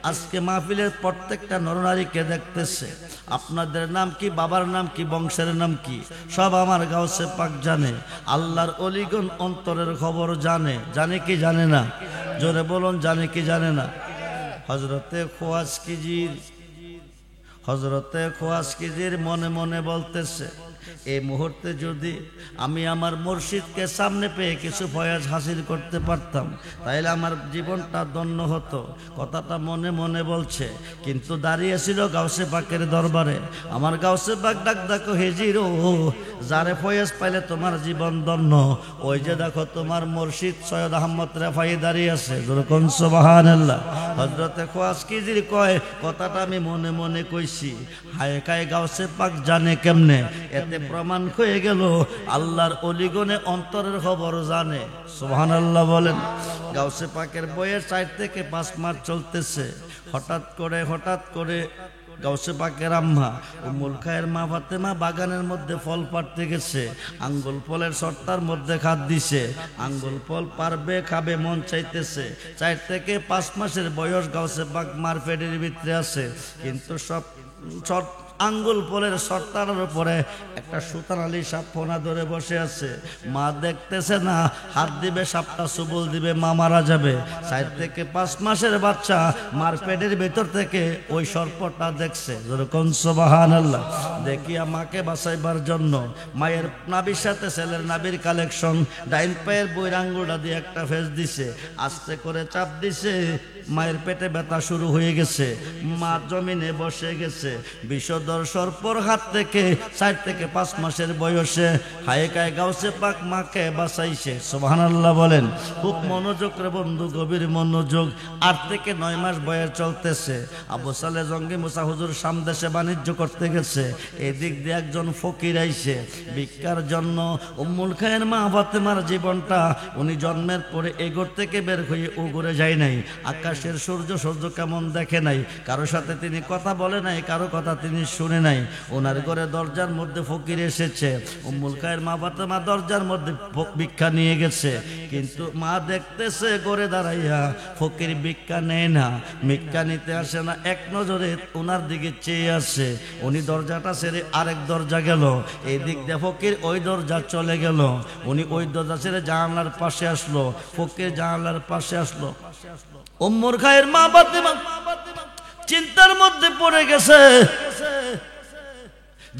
আজকে মাহফিলের প্রত্যেকটা নরনারীকে দেখতেছে। আপনাদের নাম কি, বাবার নাম কি, বংশের নাম কি, সব আমার গাউসে পাক জানে। আল্লাহর অলিগণ অন্তরের খবর জানে। জানে কি জানে না? জোরে বলুন, জানে কি জানে না? হযরতে খোয়াজকিজির মনে মনে বলতেছে, এই মুহূর্তে যদি আমি আমার মুর্শিদকে সামনে পেয়ে কিছু ফয়াজ হাসিল করতে পারতাম তাহলে আমার জীবনটা ধন্য হতো। কথাটা মনে মনে বলছে, কিন্তু দাঁড়িয়েছিল গাউসে পাকের দরবারে। আমার গাউসে পাক ডাক ডাকো, হেজিরো, যারে ফয়াজ পাইলে তোমার জীবন ধন্য। ওই যে দেখো তোমার মুর্শিদ সৈয়দ আহমদ রেফাই দাঁড়িয়ে আছে। যেরকম সুবহানাল্লাহ। হযরতে খোয়াজকিজির কয়, কথাটা আমি মনে মনে কইছি, হায় খায় গাউসে পাক জানে কেমনে? এতে প্রমাণ হয়ে গেল আল্লাহর অলিগণে অন্তরের খবর জানে। সুবহানাল্লাহ বলেন। গাউসে পাকের বয়স 4 থেকে 5 মাস চলতেছে। হঠাৎ করে গাউসে পাকের আম্মা উম্মুল খায়ের মা ফাতেমা বাগানের মধ্যে ফল পাড়তে গেছে। আঙ্গুল ফলের সর্তার মধ্যে খাদ দিছে। আঙ্গুল ফল পারবে, খাবে, মন চাইতেছে। 4 থেকে 5 মাসের বয়স গাউসে পাক মার পেটের ভিতরে আছে, কিন্তু সব আঙ্গুল ফলের সর্তার উপরে একটা সুতানালি সাপ ফোনা ধরে বসে আছে। মা দেখতেছে না, হাত দিবে সাপটা সুবল দিবে, মা মারা যাবে। 4 থেকে 5 মাসের বাচ্চা মার পেটের ভেতর থেকে ওই সর্পটা দেখছে। যেরকম সুবহানাল্লাহ। দেখিয়া মাকে বাঁচাইবার জন্য মায়ের নাভির সাথে ছেলের নাভির কালেকশন, ডাইন পায়ের বইর আঙ্গুলটা দিয়ে একটা ফেস দিছে, আস্তে করে চাপ দিছে। মায়ের পেটে ব্যথা শুরু হয়ে গেছে। মা জমিনে বসে গেছে। বিষধর সর্পর হাত থেকে 4 থেকে 5 মাসের বয়সে হায় কায় গাউসে পাক মাকে বাঁচাইছে। সুবহানাল্লাহ বলেন। খুব মনোযোগ রে বন্ধু, গভীর মনোযোগ। 8 থেকে 9 মাস বয়স চলতেছে। আবু সালে জঙ্গি মুসা হুজুর সামদেশে বাণিজ্য করতে গেছে। এদিক দিয়ে একজন ফকির আইছে ভিক্ষার জন্য। উম্মুল খায়ের মা ফাতেমার জীবনটা উনি জন্মের পরে এই ঘর থেকে বের হয়ে ও ঘুরে যায় নাই। আকাশের সূর্য কেমন দেখে নাই, কারো সাথে তিনি কথা বলে নাই, কারো কথা তিনি শুনে নাই। ওনার ঘরে দরজার মধ্যে ফকির এসেছে। উম্মুল খায়ের মা ফাতেমা দরজার মধ্যে ভিক্ষা নিয়ে গেছে, কিন্তু মা দেখতেছে ঘরে দাঁড়াইয়া ফকির ভিক্ষা নেয় না, ভিক্ষা নিতে আসে না, এক নজরে ওনার দিকে চেয়ে আসে। উনি দরজাটা ছেড়ে আরেক দরজা গেল, এই দিক দিয়ে ফকির ওই দরজা চলে গেল। উনি ওই দরজা ছেড়ে জানালার পাশে আসলো, ফকির জানালার পাশে আসলো। উম্মুল খায়ের মা ফাতেমা চিন্তার মধ্যে পড়ে গেছে,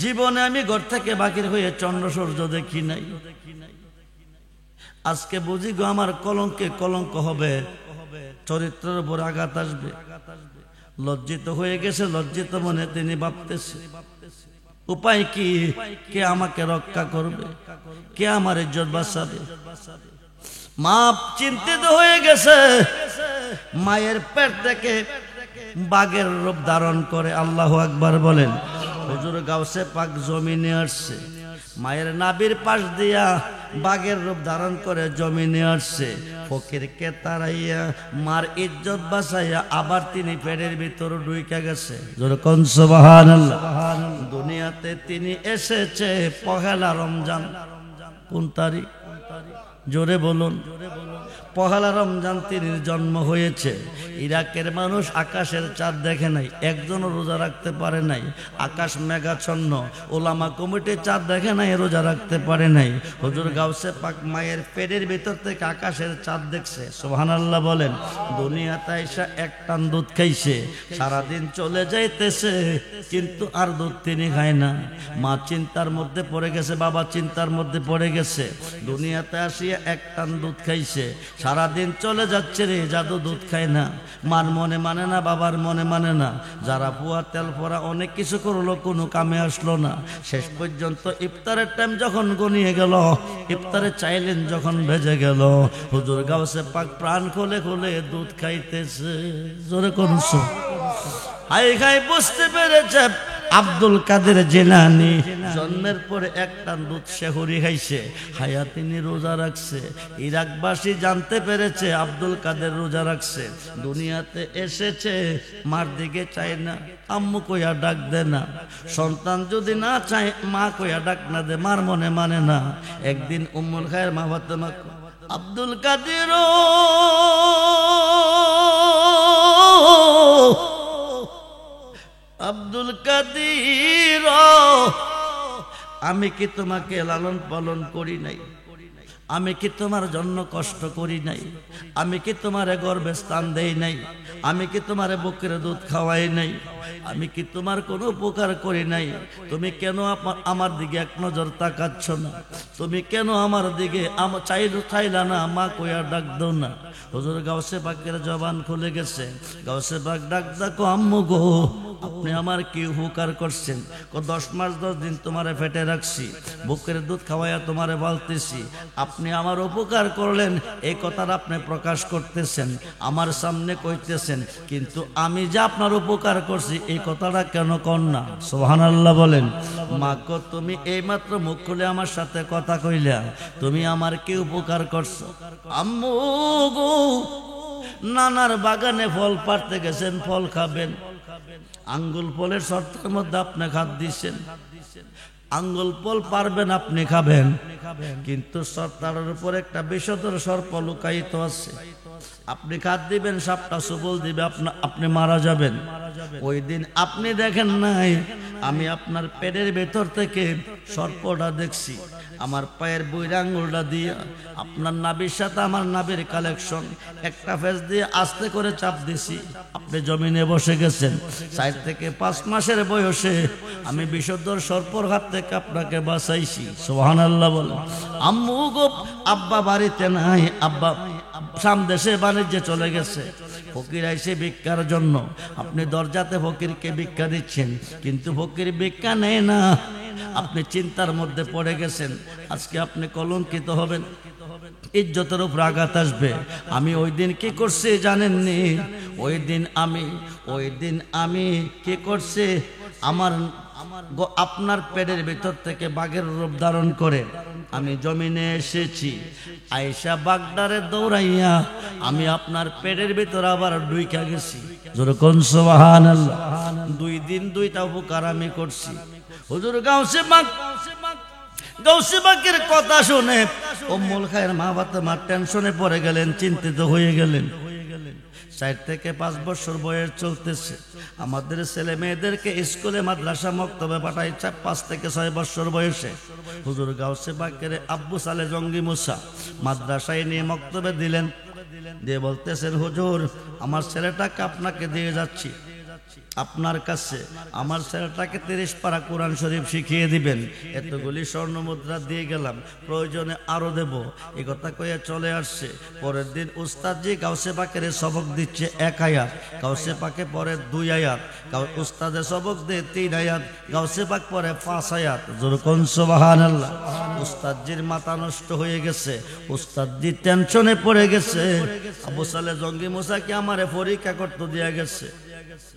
জীবনে আমি ঘর থেকে বাকির হয়ে চন্দ্র সূর্য দেখি নাই, আজকে বুঝি গো আমার কলঙ্কে কলঙ্ক হবে, চরিত্রের উপর আঘাত আসবে। লজ্জিত হয়ে গেছে। লজ্জিত মনে তিনি ভাবতেছে, উপায় কি? কে আমাকে রক্ষা করবে? কে আমার ইজ্জত বাঁচাবে? মা চিন্তিত হয়ে গেছে। মায়ের পেট থেকে বাঘের রূপ ধারণ করে, আল্লাহু আকবার বলেন। হুজুর গাউসে পাক জমিনে আসছে, মায়ের নাভির পাশ দিয়া বাঘের রূপ ধারণ করে জমিনে আসছে। ফকিরকে তাড়াইয়া মার ইজ্জত বাঁচাইয়া আবার তিনি পেটের ভিতর ঢুইকা গেছে। যেরকম সুবহানাল্লাহ। দুনিয়াতে তিনি এসেছে পহেলা রমজান। কোন তারিখ? জোরে বলুন। পহেলা রমজান তিনি জন্ম হয়েছে। ইরাকের মানুষ আকাশের চাঁদ দেখে নাই, একজনও রোজা রাখতে পারে নাই। আকাশ মেঘাচ্ছন্ন, ওলামা কমিটি চাঁদ দেখে নাই, রোজা রাখতে পারে নাই। হুজুর গাউসে পাক মায়ের পেটের ভিতর থেকে আকাশের চাঁদ দেখছে। সুবহানাল্লাহ বলেন। দুনিয়াতে এসে এক টান দুধ খাইছে, সারাদিন চলে যাইতেছে, কিন্তু আর দুধ তিনি খায় না। মা চিন্তার মধ্যে পড়ে গেছে, বাবা চিন্তার মধ্যে পড়ে গেছে। দুনিয়াতে আসিয়া এক টান দুধ খাইছে, সারাদিন চলে যাচ্ছে রে, জাদু দুধ খায় না। মার মনে মানে না, বাবার মনে মানে না। যারা পুয়া তেল পরা অনেক কিছু করলো, কোনো কামে আসলো না। শেষ পর্যন্ত ইফতারের টাইম যখন গনিয়ে গেল, ইফতারে চাইলেন যখন ভেজে গেল, হুজুর গাউসে পাক প্রাণ খুলে খুলে দুধ খাইতেছে। জোরে করছো। হাই খাই বুঝতে পেরেছে আব্দুল কাদের জিলানী জন্মের পরে একটা দুধ সেহরি খাইছে, হায়া তিনি রোজা রাখছে। ইরাকবাসী জানতে পেরেছে আব্দুল কাদের রোজা রাখছে, দুনিয়াতে এসেছে, মার দিকে চায় না, আম্মু কইয়া ডাক দে না। সন্তান যদি না চায় মা কইয়া ডাক না দে, মার মনে মানে না। একদিন উম্মুল খায়ের মা ফাতেমা আব্দুল কাদের আব্দুল কাদের আমি কি তোমাকে লালন পালন করি নাই? আমি কি তোমার জন্য কষ্ট করি নাই? আমি কি তোমার গর্ভে স্থান দেই নাই? আমি কি তোমার বুকের দুধ খাওয়াই নাই? আমি কি তোমার কোনো উপকার করি নাই? তুমি কেন আমার দিকে এক নজর তাকাচ্ছ না? তুমি কেন আমার দিকে চাইলা না? মা কইয়া ডাক দাও না। হুজুর গাউসে পাকের জবান খুলে গেছে। গাউসে পাক ডাক ডাকো আম্মু গো, আপনি আমার কি উপকার করছেন? 10 মাস 10 দিন তোমারে ফেটে রাখছি, বুকের দুধ খাওয়াইয়া তোমারে বলতেছি, আপনি আমার উপকার করলেন, এই কথাটা আপনি প্রকাশ করতেছেন, আমার সামনে কইতেছেন, কিন্তু আমি যে আপনার উপকার করছি এই কথাটা কেন কর না? সুবহানাল্লাহ বলেন। মা গো, তুমি এইমাত্র মুখ খুলে আমার সাথে কথা কইলা, তুমি আমার কি উপকার করছো? আম্মু গো, নানার বাগানে ফল পাড়তে গেছেন, ফল খাবেন, আঙ্গুল ফলের শর্তের মধ্যে আপনি খাদ দিচ্ছেন, আঙ্গুল ফল পারবেন আপনি খাবেন, কিন্তু শর্তার উপর একটা বিষধর সর্প লুকায়িত আছে, আপনি খাদ দিবেন, সাপটা সবল দিবে, আপনি মারা যাবেন। ওই দিন আপনি দেখেন নাই, আমি আপনার পেটের ভেতর থেকে সর্পটা দেখছি, আমার পায়ের বইরা আঙ্গুলটা দিয়ে আপনার নাভির সাথে আমার নাভির কালেকশন, একটা ফেস দিয়ে আস্তে করে চাপ দিছি, আপনি জমিনে বসে গেছেন। 4 থেকে 5 মাসের বয়সে আমি বিষধর সর্পর হাত থেকে আপনাকে বাঁচাইছি। সুবহানাল্লাহ বলেন। আম্মু গো, আব্বা বাড়িতে নাই, আব্বা সামদেশে বাণিজ্যে চলে গেছে, ফকির আইসে ভিক্ষার জন্য, আপনি দরজাতে ফকিরকে ভিক্ষা দিচ্ছেন, কিন্তু ফকির ভিক্ষা নেয় না, আপনি চিন্তার মধ্যে পড়ে গেছেন, আজকে আপনি কলঙ্কিত হবেন, ইজ্জতের উপর আঘাত আসবে। আমি ওই দিন কি করছি জানেননি? ওই দিন আমি কি করছি, আপনার পেটের ভিতর থেকে বাঘের রূপ ধারণ করে আমি জমিনে এসেছি, আয়েশা বাগদারে দৌড়াইয়া আমি আপনার পেটের ভিতর আবার ঢুইকা গেছি। যেরকম সুবহানাল্লাহ। 2 দিন 2টা উপকার আমি করছি। হুজুর গাউসে পাকের কথা শুনে উম্মুল খায়ের মা ফাতেমা টেনশনে পড়ে গেলেন, চিন্তিত হয়ে গেলেন। 4 থেকে 5 বছর বয়স চলতেছে, আমাদের ছেলে মেয়েদেরকে স্কুলে মাদ্রাসা মক্তবে পাঠাই 5 থেকে 6 বছর বয়সে। হুজুর গাউসে পাকের আব্বু সালে জঙ্গি মুসা মাদ্রাসায় নিয়ে মক্তবে দিলেন, দিয়ে বলতেছেন, হুজুর আমার ছেলেটাকে আপনাকে দিয়ে যাচ্ছি, আপনার কাছে আমার ছেলেটাকে 30 পারা কোরআন শরীফ শিখিয়ে দিবেন, এতগুলি স্বর্ণ মুদ্রা দিয়ে গেলাম, প্রয়োজনে আরো দেব। এই কথা কইয়া চলে আসছে। পরের দিন উস্তাদজি গাউসে পাকের সবক দিচ্ছে 1 আয়াত, গাউসে পাকে পরে 2 আয়াত, উস্তাদে সবক দিয়ে 3 আয়াত, গাউসে পাক পরে 5 আয়াত। যেরকম সুবহানাল্লাহ। উস্তাদজির মাথা নষ্ট হয়ে গেছে, উস্তাদজি টেনশনে পড়ে গেছে। আবু সালে জঙ্গি মুসা কি আমারে পরীক্ষা করতে দিয়া গেছে,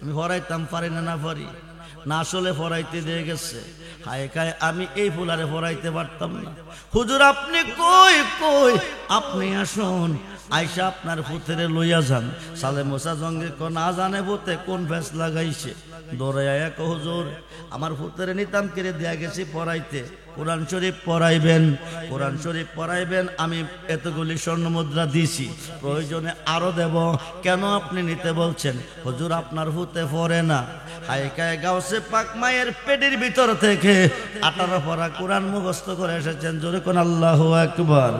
আমি ফরাইতাম পারি না পারি না, আসলে ফরাইতে দিয়ে গেছে। হায় খায় আমি এই ফুলারে ফরাইতে পারতাম না। হুজুর আপনি কই, আপনি আসুন, আইসা আপনার ফুতেরে লইয়া যান। সালে মুসা জঙ্গি না জানে ফুতে কোন ফেস লাগাইছে, দৌড়াইয়া হুজুর আমার ফুতেরে নিতাম কেড়ে দেয়া গেছি পড়াইতে, কোরআন শরীফ পড়াইবেন, কোরআন শরীফ পড়াইবেন, আমি এতগুলি স্বর্ণ মুদ্রা দিছি, প্রয়োজনে আরো দেব, কেন আপনি নিতে বলছেন? হুজুর আপনার ফুতে পড়ে না। হায়কায় গাউসে পাক মায়ের পেটের ভিতর থেকে 18 পারা কোরআন মুখস্থ করে এসেছেন। জোরে কোন আল্লাহু আকবার।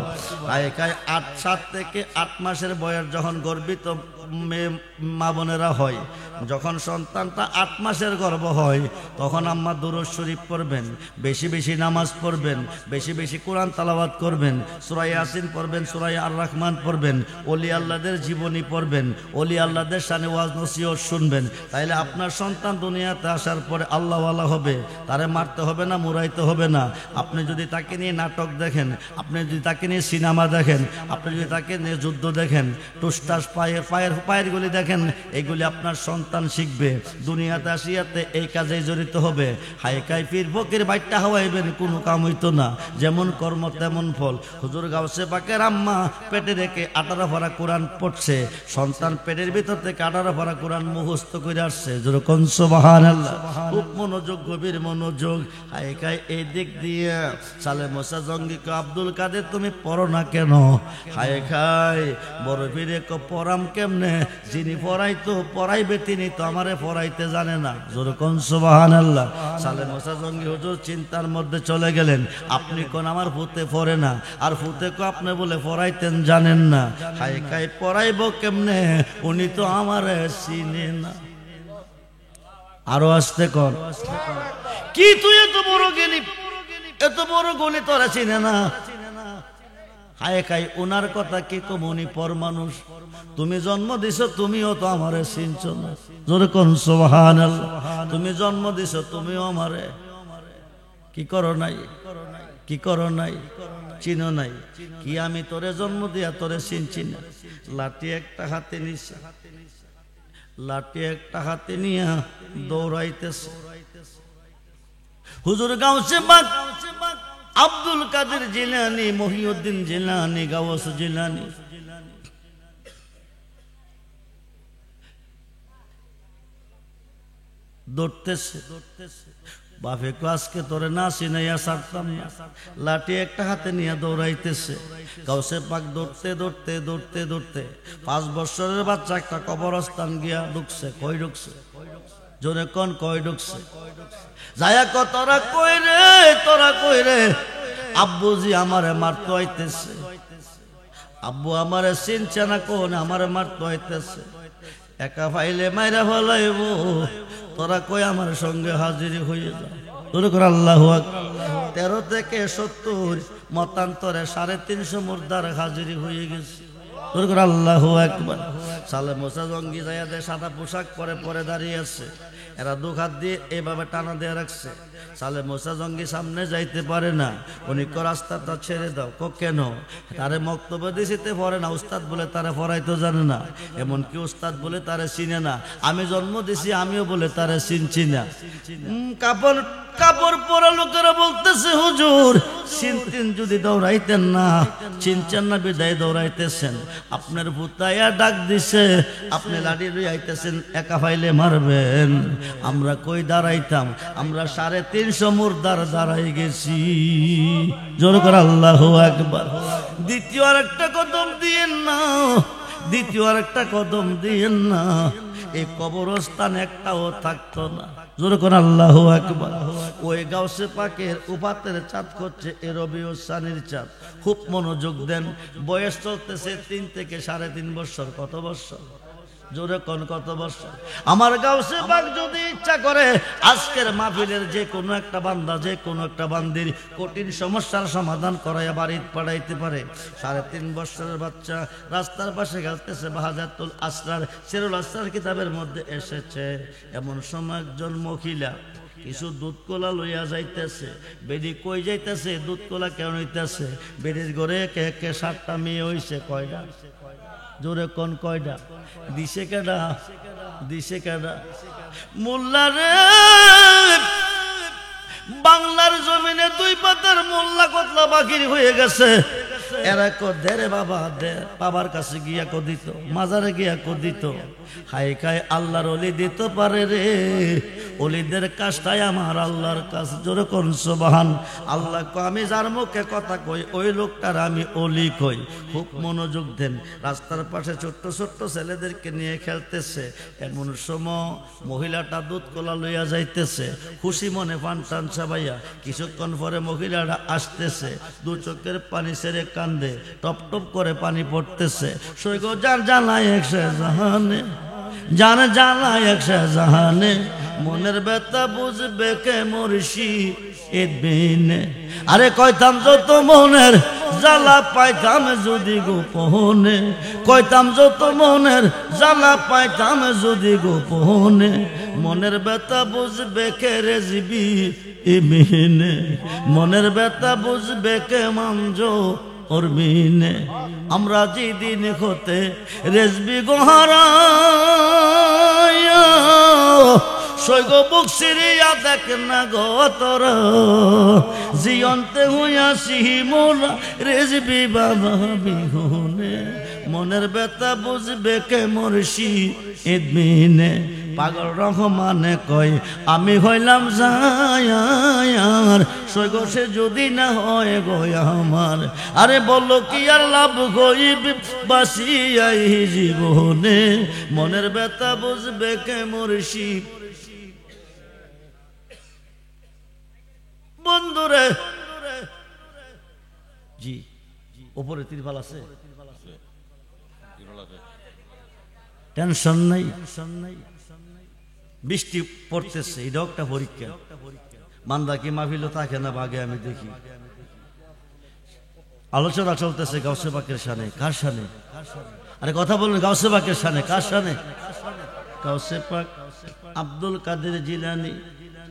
হায়কায় 7 থেকে 8 মাসের বয়স যখন গর্ভিত মা বোনেরা হয়, যখন সন্তানটা 8 মাসের গর্ভ হয়, তখন আম্মা দুরূদ শরীফ পড়বেন, বেশি বেশি নামাজ পড়বেন, বেশি বেশি কোরআন তেলাওয়াত করবেন, সূরা ইয়াসিন পড়বেন, সূরা আর রহমান পড়বেন, ওলি আল্লাহদের জীবনী পড়বেন, ওলি আল্লাহদের শানে ওয়াজ নসিহত শুনবেন। তাইলে আপনার সন্তান দুনিয়াতে আসার পরে আল্লাহওয়ালা হবে, তারে মারতে হবে না, মুরাইতে হবে না। আপনি যদি তাকে নিয়ে নাটক দেখেন, আপনি যদি তাকে নিয়ে সিনেমা দেখেন, আপনি যদি তাকে নিয়ে যুদ্ধ দেখেন, টুসটাস পায়ের গুলি দেখেন, এগুলি আপনার সন্তান সন্তান শিখবে, দুনিয়াতে আসিয়াতে এই কাজে জড়িত হবে। হাইকাই পীর ফকির বাইটটা হওয়াইবেন, কোনো কাম হইতো না। যেমন কর্ম তেমন ফল। হুজুর গাউসে পাকের আম্মা পেটে রেখে 18 পারা কোরআন পড়ছে, সন্তান পেটের ভিতর থেকে 18 পারা কোরআন মুখস্থ করে আসছে। যেরকম সুবহানাল্লাহ, খুব মনোযোগ, গভীর মনোযোগ। হাইকাই এই দিক দিয়ে সালে মোসা জঙ্গিকে আব্দুল কাদের তুমি পড়ো না কেন? হাইকাই বড় পীরে পড়াম কেমনে? যিনি পড়াইতো পড়াইবে তিনি তো আমারে পড়াইতে জানে না। যেরকম সুবহানাল্লাহ। সালে মোসা জঙ্গি হুজুর চিন্তার মধ্যে চলে গেলেন। আপনি কোন আমার ফুতে পড়ে না, আর ফুতে কো আপনি বলে পড়াইতেন জানেন না। হাইকাই পড়াইব কেমনে? উনি তো আমারে চিনে না। আরো আসতে কর, কি তুই এত বড় জ্ঞানী, এত বড় গণি তোরা চিনে না? হায়কাই ওনার কথা কি কম, উনি পর মানুষ। তুমি জন্ম দিছো, তুমিও তো আমারে চিনছ না। জোরে কোন সুবহানাল্লাহ। তুমি জন্ম দিছো, তুমিও আমারে কি করো নাই, কি করো নাই, চিনো নাই। কি আমি তোরে জন্ম দিয়া তোরে চিনছি না? লাঠি একটা হাতে নিছে, লাঠি একটা হাতে নিয়া দৌড়াইতেছে। হুজুর গাউসে পাক আব্দুল কাদের জিলানী, মহিউদ্দিন জিলানী, গাউস জিলানী দৌড়তেছে। বাপে কো আজকে তোরে না চিনাইয়া ছাড়তাম না। লাঠি একটা হাতে নিয়ে দৌড়াইতেছে। গাউসে পাক দৌড়তে দৌড়তে দৌড়তে দৌড়তে 5 বছরের বাচ্চা একটা কবরস্থান গিয়া ঢুকছে। কই ঢুকছে? জোরে কোন কই ঢুকছে? যায়া ক তোরা কই রে, তোরা কই রে? আব্বুজি আমারে মারতে আইতেছে। আব্বু আমারে চিনছে না, কোন আমারে মারতে আইতেছে। একা ফাইলে মাইরা ফলাইব, তোরা কই আমার সঙ্গে হাজিরি হয়ে যা। তোর করে আল্লাহু আকবার। 13 থেকে 70 মতান্তরে 350 মুর্দার হাজিরি হয়ে গেছে। তোর করে আল্লাহু আকবার। সালে মোসা জঙ্গি যাইয়া দে সাদা পোশাক পরে পরে দাঁড়িয়ে আছে। এরা 2 হাত দিয়ে এভাবে টানা দিয়ে রাখছে। সালে মোসা জঙ্গি সামনে যাইতে পারে না। উনি কো রাস্তাটা ছেড়ে দাও। কো কেন? তারে বক্তব্য দিতে পারে না। উস্তাদ বলে তারে পড়াইতে জানে না, এমনকি উস্তাদ বলে তারে চিনে না। আমি জন্ম দিছি, আমিও বলে তারে চিনছি না। কাপড় কাপড় পরা লোকেরা বলতেছে হুজুর চিনতেন যদি দৌড়াইতেন না, চিনছেন না বিদায় দৌড়াইতেছেন। আপনার ভূতাইয়া ডাক দিছে, আপনি লাঠি লই আইতেছেন, একা ফাইলে মারবেন। আমরা কই দাঁড়াইতাম? আমরা 350 মুর্দার দাঁড়াই গেছি। জোর করে আল্লাহু আকবার। দ্বিতীয় আর একটা কদম দিয়েন না, দ্বিতীয় আর একটা কদম দিয়েন না। এই কবরস্থান একটাও থাকতো না। জোরে কোন আল্লাহু আকবার। ওই গাউসে পাকের উপাতের চাঁদ করছে এ রবিউল সানির চাঁদ। খুব মনোযোগ দেন। বয়স চলতেছে 3 থেকে 3.5 বছর। কত বছর? জোরে কোন কত বছর? আমার গাউসে পাক যদি ইচ্ছা করে আজকের মাহফিলের যে কোনো একটা বান্দা, যে কোনো একটা বান্দির কঠিন সমস্যার সমাধান করাইয়া বাড়িতে পাঠাইতে পারে। 3.5 বছরের বাচ্চা রাস্তার পাশে খেলতেছে। বাহাজাতুল আসরার সিরুল আসরার কিতাবের মধ্যে এসেছে, এমন সময় একজন মহিলা কিছু দুধ কলা লইয়া যাইতেছে। বেডি কই যাইতেছে? দুধ কলা কেন হইতেছে? বেডির ঘরে একে একে 7টা মেয়ে হইছে। কয়টা? জোরে কোন কয়টা? দিছে কেডা? দিছে কেডা? মোল্লা রে, বাংলার জমিনে 2 পাতার মোল্লা কতলা বাকির হয়ে গেছে। এরা কো দে রে বাবা দে। বাবার কাছে গিয়া কো দিত, মাজারে গিয়া কো দিত। হাই খায় আল্লাহর ওলি দিত পারে রে। ওলিদের কাজটাই আমার আল্লাহর কাজ। জোরে কোন সুবহান আল্লাহ। কো আমি যার মুখে কথা কই ওই লোকটার আমি ওলি কই। খুব মনোযোগ দেন। রাস্তার পাশে ছোট্ট ছোট্ট ছেলেদেরকে নিয়ে খেলতেছে। এমন সময় মহিলাটা দুধ কলা লইয়া যাইতেছে। খুশি মনে পান টান চাবাইয়া। কিছুক্ষণ পরে মহিলাটা আসতেছে, 2 চোখের পানি ছেড়ে কান্দে, টপ টপ করে পানি পড়তেছে। সৈগ যার জ্বালায় 100 জাহানে, যার জ্বালায় 100 জাহানে, মনের ব্যথা বুঝবে কে মুর্শিদ বিনে। আরে কইতাম যত মনের জ্বালা পাইতাম যদি গোপনে, কইতাম যত মনের জ্বালা পাইতাম যদি গোপনে, মনের ব্যথা বুঝবে কে রেজবি ইমিনে, মনের ব্যথা বুঝবে কে মানজো ওর মিনে। আমরা যেদিন হতে রেজবি গোহারায়া সৈগ বুক সিরিয়া দেখ না গো তোর জিয়ন্তে হইয়াছি মোরা রেজবি বাবা বিহুনে মনের ব্যথা বুঝবে কে মরছি ইদমিনে পাগল রহমানে কয় আমি হইলাম যায়ার সৈগ সে যদি না হয় গো আমার আরে বলো কি আর লাভ হইব বাসিয়াই জীবনে মনের ব্যথা বুঝবে কে মরছি বন্ধুরে জি উপরে তিরপাল আছে টেনশন নাই বৃষ্টি পড়তেছে এটাও একটা পরীক্ষা মান্দা কি মাহফিল থাকে না বাগে আমি দেখি আলোচনা চলতেছে গাউসে পাকের শানে কার শানে আরে কথা বলুন গাউসে পাকের শানে কার শানে গাউসে পাক আব্দুল কাদের জিলানী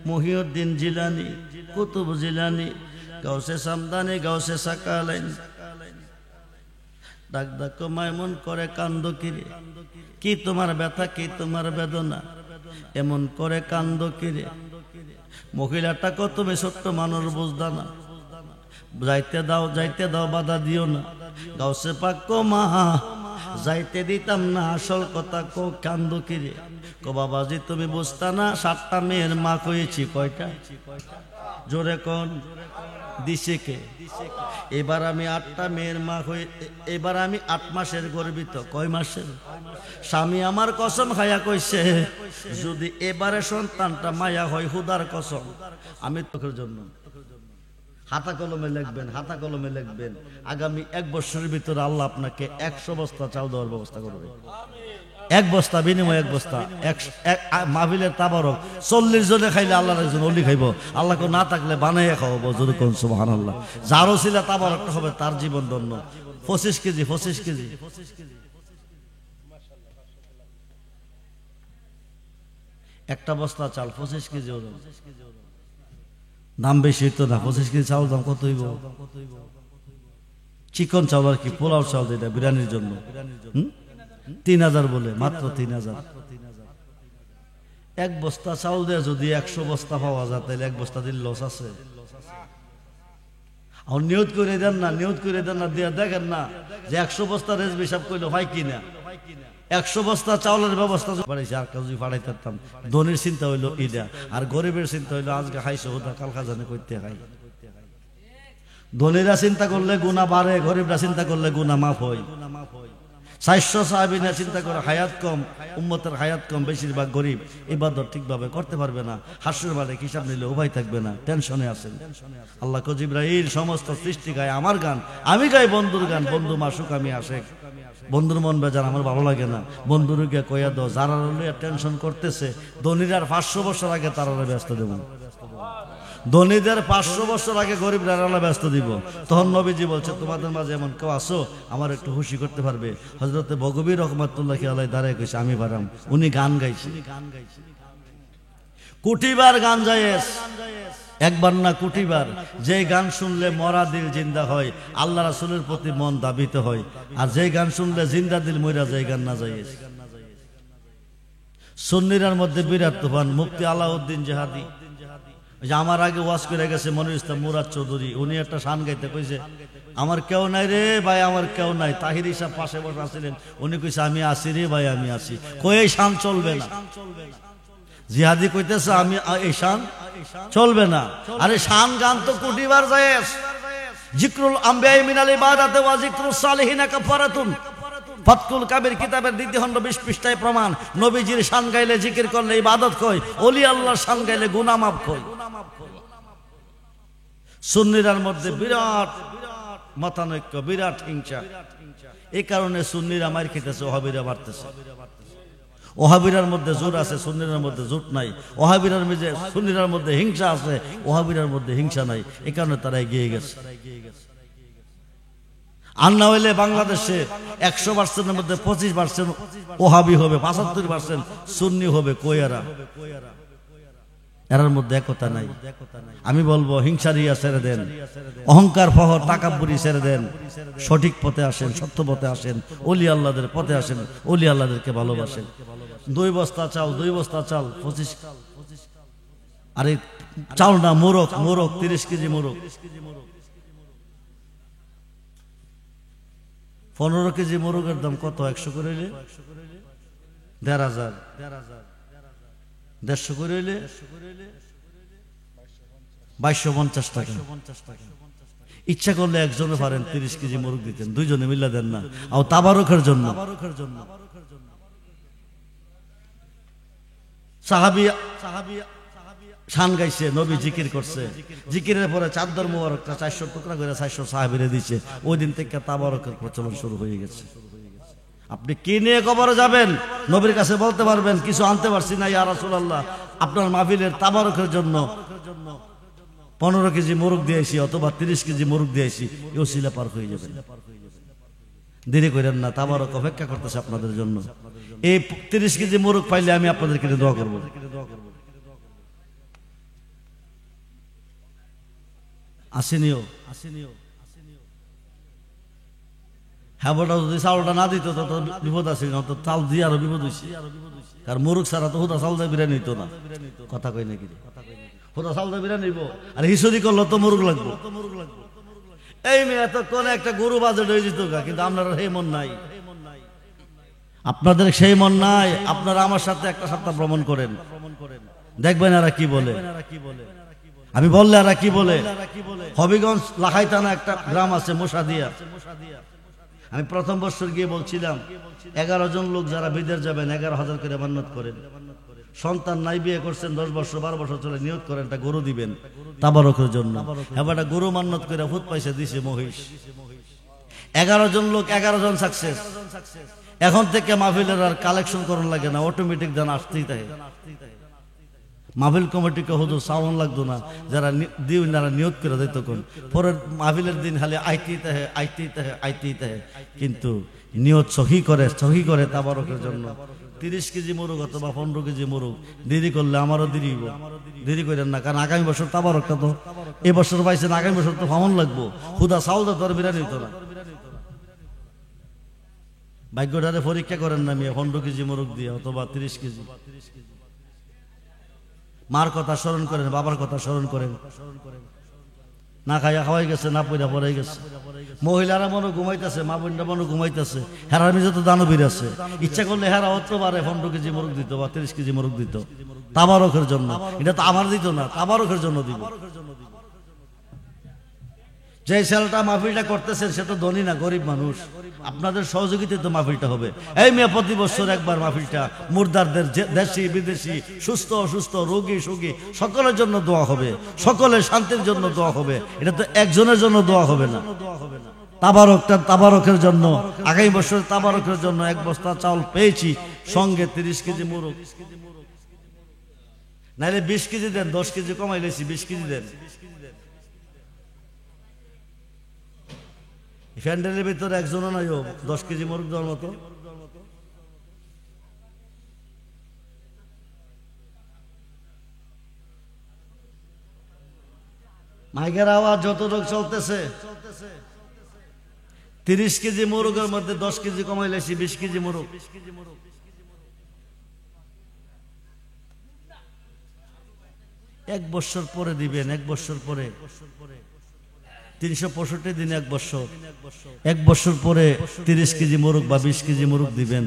মহিউদ্দিন জিলানী কুতুব জিলানী গাউসে সামদানি গাউসে সাকালাইন ডাক ডাক মাইমন করে কান্দ কিরে কি তোমার ব্যথা কি তোমার বেদনা এমন করে কান্দ কিরে মহিলাটা কত তুমি ছোট্ট মানুষ বুঝদা না যাইতে দাও বাধা দিও না গাউসে পাক কো মা যাইতে দিতাম না আসল কথা কো কান্দ কিরে কো বাবাজি তুমি বুঝতা না 7টা মেয়ের মা কইছি কয়টা জোরে কোন দিছে কে এবার আমি 8টা মেয়ের মা হই এবার আমি 8 মাসের গর্বিত কয় মাসের স্বামী আমার কসম খায়া কইছে যদি এবারে সন্তানটা মায়া হয় হুদার কসম আমি তোকের জন্য হাতা কলমে লিখবেন আগামী 1 বছরের ভিতরে আল্লাহ আপনাকে 100 বস্তা চাল দেওয়ার ব্যবস্থা করবে 1 বস্তা বিনিময় 1 বস্তা মাহফিলের তাবারক 40 জনে খাইলে আল্লাহর একজন ওলি খাইব আল্লাহকে না থাকলে বানাইয়া খাওয়াবো যদি কোন সুবহানাল্লাহ যারও ছিল তাবারকটা হবে তার জীবন ধন্য 25 কেজি একটা বস্তা চাল 25 কেজি ওজন দাম বেশি তো না 25 কেজি চাউল দাম কত হইব চিকন চাউল আর কি পোলাও চাউল যেটা বিরিয়ানির জন্য 3000 বলে মাত্র 3000 1 বস্তা চাউল দিয়ে যদি 100 বস্তা পাওয়া যায় তাহলে 1 বস্তা দিলে লস আছে আর নিয়ত করে দেন না দিয়ে দেখেন না যে 100 বস্তা রেজবি হিসাব করলে হয় কিনা 100 বস্তা চাউলের ব্যবস্থা বাড়াইছে আর কাজ বাড়াইতে পারতাম ধনির চিন্তা হইলো ইডা আর গরিবের চিন্তা হইলো আজকে খাইছে হুদা কাল খাজানে করতে খাই ধনীরা চিন্তা করলে গুনাহ বাড়ে গরিবরা চিন্তা করলে গুনাহ মাফ হয় 400 সাহাবীরা চিন্তা করে হায়াত কম উম্মতের হায়াত কম বেশিরভাগ গরিব ইবাদত ঠিকভাবে করতে পারবে না হাসরের মাঠে হিসাব নিলে উভয় থাকবে না টেনশনে আছেন আল্লাহ কো জিবরাইল সমস্ত সৃষ্টি গায় আমার গান আমি গাই বন্ধুর গান বন্ধু মাসুক আমি আশেক বন্ধুর মন বেজার আমার ভালো লাগে না বন্ধুর গিয়ে কইয়া দাও যারা টেনশন করতেছে ধনীরার 500 বছর আগে তারা ব্যস্ত দেব ধনীদের 500 বছর আগে গরিবরা আল্লাহ ব্যস্ত দিব তখন নবীজি বলছে তোমাদের মাঝে এমন কেউ আসো আমার একটু খুশি করতে পারবে হযরতে বগবী রহমাতুল্লাহি আলাইহি দাঁড়ায় কইছে আমি পারাম উনি গান গাইছে কোটিবার গান জায়েজ একবার না কোটিবার যে গান শুনলে মরা দিল জিন্দা হয় আল্লাহ রাসূলের প্রতি মন দাবিত হয় আর যে গান শুনলে জিন্দা দিল মইরা যায় গান না জায়েজ সুন্নিরার মধ্যে বিরাট তুফান মুফতি আলাউদ্দিন জাহাদি আমার আগে ওয়াজ করে গেছে মনির ইসলাম মুরাদ চৌধুরী উনি একটা শান গাইতে কইছে আমার কেউ নাই রে ভাই আমার কেউ নাই তাহির সাহেব পাশে বসে আছিলেন উনি কইছে আমি আসি রে ভাই আমি আসি কই এই শান চলবে না জিহাদি কইতেছে আমি এই শান চলবে না আরে শান গান তো কোটিবার জায়েজ জিকরুল আম্বিয়া মিনাল ইবাদাত ওয়া জিকরুস সালিহিন কাফারাতুন ফাতকুল কাবির কিতাবের 2 খণ্ড 20 পৃষ্ঠায় প্রমাণ নবীজির শান গাইলে জিকির করলে ইবাদত কয় ওলি আল্লাহর শান গাইলে গুনাহ মাফ কয় সুন্নিরার মধ্যে বিরাট মতানৈক্য বিরাট হিংসা এই কারণে সুন্নিরা মার খেতেছে ওহাবিরা মারতেছে ওহাবিরার মধ্যে জোর আছে সুন্নিরার মধ্যে জোট নাই ওহাবিরার মধ্যে সুন্নিরার মধ্যে হিংসা আছে ওহাবিরার মধ্যে হিংসা নাই এই কারণে তারা এগিয়ে গেছে আর না হইলে বাংলাদেশে 100% মধ্যে 25% ওহাবি হবে 75% সুন্নি হবে কইয়ারা এর মধ্যে একতা নাই। আমি বলবো হিংসারিয়া ছেড়ে দেন, অহংকার ফহর তাকাব্বুরি ছেড়ে দেন, সঠিক পথে আসেন, সত্য পথে আসেন, ওলি আল্লাহদের পথে আসেন, ওলি আল্লাহদেরকে ভালোবাসেন। 2 বস্তা চাল 25, আরে চাল না, মোরগ 30 কেজি মোরগ, 15 কেজি মোরগের দাম কত? 100 করে হইলে 1,500, 150 করে হইলে 2250 টাকা। ইচ্ছা করলে একজনে পারেন 30 কেজি মোরগ দিতেন, 2 জনে মিল্লা দেন না, আর তাবারকের জন্য। সাহাবী শান গাইছে, নবী জিকির করছে, জিকিরের পরে চাদর মোবারকটা 400 টুকরা করে 400 সাহাবীরে দিছে। ওই দিন থেকে তাবারকের প্রচলন শুরু হয়ে গেছে। আপনি কি নিয়ে কবরে যাবেন, নবীর কাছে বলতে পারবেন কিছু আনতে পারছি না ইয়া রাসূলুল্লাহ, আপনার মাহফিলের তাবারকের জন্য 15 কেজি মোরগ দিয়েছি অথবা 30 কেজি মোরগ দিয়েছি, এই ওসিলা পার হয়ে যাবেন। দেরি করেন না, তাবারক অপেক্ষা করতেছে আপনাদের জন্য। এই 30 কেজি মোরগ পাইলে আমি আপনাদেরকে দোয়া করব। আসেনিও হ্যাঁ, বড় যদি চাউলটা না দিত তো বিপদ আছে, তো চাল দিয়ে আরো বিপদ হয়েছে। কারণ মোরগ ছাড়া তো হুদা চাল দিয়ে বিরিয়ানি নিত না, কথা কই নাকি? হুদা চাল দিয়ে বিরিয়ানি নিব, আর হিসুরি করলো তো মোরগ লাগবো। এই মেয়ে তো কোন একটা গরু বাজেট হয়ে যেত, কিন্তু আপনারা সেই মন নাই, আপনাদের সেই মন নাই। আপনারা আমার সাথে একটা সপ্তাহ ভ্রমণ করেন, দেখবেন এরা কি বলে। আমি বললে এরা কি বলে। হবিগঞ্জ লাখাইতানা একটা গ্রাম আছে মোশাদিয়া, আমি প্রথম বছর গিয়ে বলছিলাম 11 জন লোক যারা বিদেশ যাবেন 11,000 করে মান্নত করেন। সন্তান নাই, বিয়ে করছেন 10 বছর 12 বছর চলে, নিয়ত করেন একটা গরু দিবেন তাবারকের জন্য। এবার একটা গরু মান্নত করে ফুট পয়সা দিছে মহিষ। 11 জন লোক 11 জন সাকসেস। এখন থেকে মাহফিলের আর কালেকশন করুন লাগে না, অটোমেটিক দান আসতেই থাকে। মাহফিল কমিটিকে হুজুর সাউন্ড লাগতো না, যারা দিওনারা নিয়ত করে দিত কোন পরের মাহফিলের দিন খালি আইতেই থাকে, কিন্তু নিয়ত সহি করে তাবারকের জন্য। 30 কেজি মোরগ অথবা 15 কেজি মোরগ দেরি করলে আমারও দেরি করেন না, কারণ আগামী বছর তাবারকটা তো এবছর পাইছেন, আগামী বছর তো ফামন লাগবো। হুদা চাউল তো আর বিরানি হইতো না। ভাগ্যটারে পরীক্ষা করেন না মিয়া, 15 কেজি মোরগ দিয়ে অথবা 30 কেজি। মার কথা স্মরণ করেন, বাবার কথা স্মরণ করেন। না খাইয়া খাওয়াই গেছে, না পয়লা পড়াই গেছে। মহিলারা মনে ঘুমাইতেছে, মা বোনরা মনে ঘুমাইতেছে। হেরার মিজে তো দানবীর আছে, ইচ্ছা করলে হেরা অত পারে 15 কেজি মোরগ দিত বা 30 কেজি মোরগ দিত তাবারকের জন্য। এটা তো আমার দিত না, তাবারকের জন্য দিব। যে ছেলেটা মাহফিলটা করতেছেন সে তো ধনী না, গরিব মানুষ। আপনাদের সহযোগিতায় তো মাহফিলটা হবে। এই মেয়ে প্রতি বছর একবার মাহফিলটা মুর্দারদের, দেশি বিদেশি, সুস্থ অসুস্থ, রোগী সুগী সকলের জন্য দোয়া হবে, সকলের শান্তির জন্য দোয়া হবে। এটা তো একজনের জন্য দোয়া হবে না। তাবারকের জন্য, আগামী বছর তাবারকের জন্য 1 বস্তা চাউল পেয়েছি, সঙ্গে 30 কেজি মোরগ। নাইলে 20 কেজি দেন, 10 কেজি কমাই লেছি, 20 কেজি দেন। ফ্যান্ডেলের ভিতরে একজনও নাই 10 কেজি মোরগ দেওয়ার মতো। মাইকের আওয়াজ যত লোক চলতেছে, 30 কেজি মোরগের মধ্যে 10 কেজি কমাই লেছি, 20 কেজি মোরগ। এক বছর পরে দিবেন, 1 বছর পরে 365 দিন, 1 বছর। 1 বছর পরে 30 কেজি মোরগ বা 20 কেজি মোরগ দিবেন।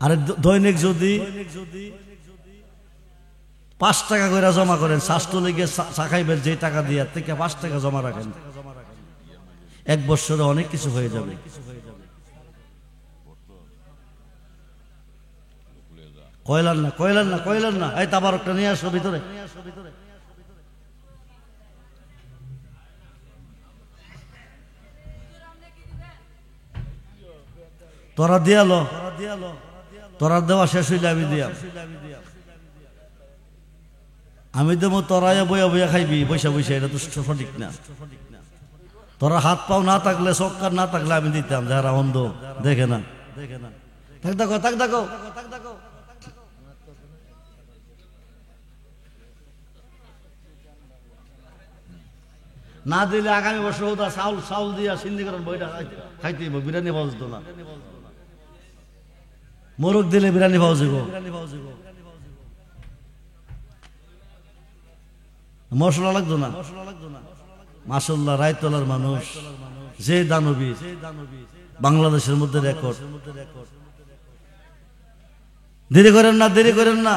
আরে দৈনিক যদি 5 টাকা করে জমা করেন, স্বাস্থ্য লেগে চা খাইবেন যে টাকা দিয়ে, থেকে 5 টাকা জমা রাখেন, 1 বছরে অনেক কিছু হয়ে যাবে। কয়লার না, এই তাবারকটা নিয়ে আসো ভিতরে। তোরা দিয়ালো, তোরা দেওয়া শেষ হইলে আমি দিয়া, আমি দেবো, তোরা বইয়া বইয়া খাইবি বৈশা বৈশা, এটা তো সঠিক না। তোরা হাত পাও না থাকলে, চক্কার না থাকলে আমি দিতাম, যারা অন্ধ দেখে না। থাক দেখো না দিলে আগামী বছর ওটা চাউল দিয়া সিন্ধিকরণ বইটা খাইতে হইব, বিরিয়ানি পাওয়া যেত না। মোরগ দিলে বিরিয়ানি পাওয়া যাব, মশলা লাগতো না। মাশাআল্লাহ, রায়তলার মানুষ যে দানবীর, বাংলাদেশের মধ্যে রেকর্ড। দেরি করেন না, দেরি করেন না।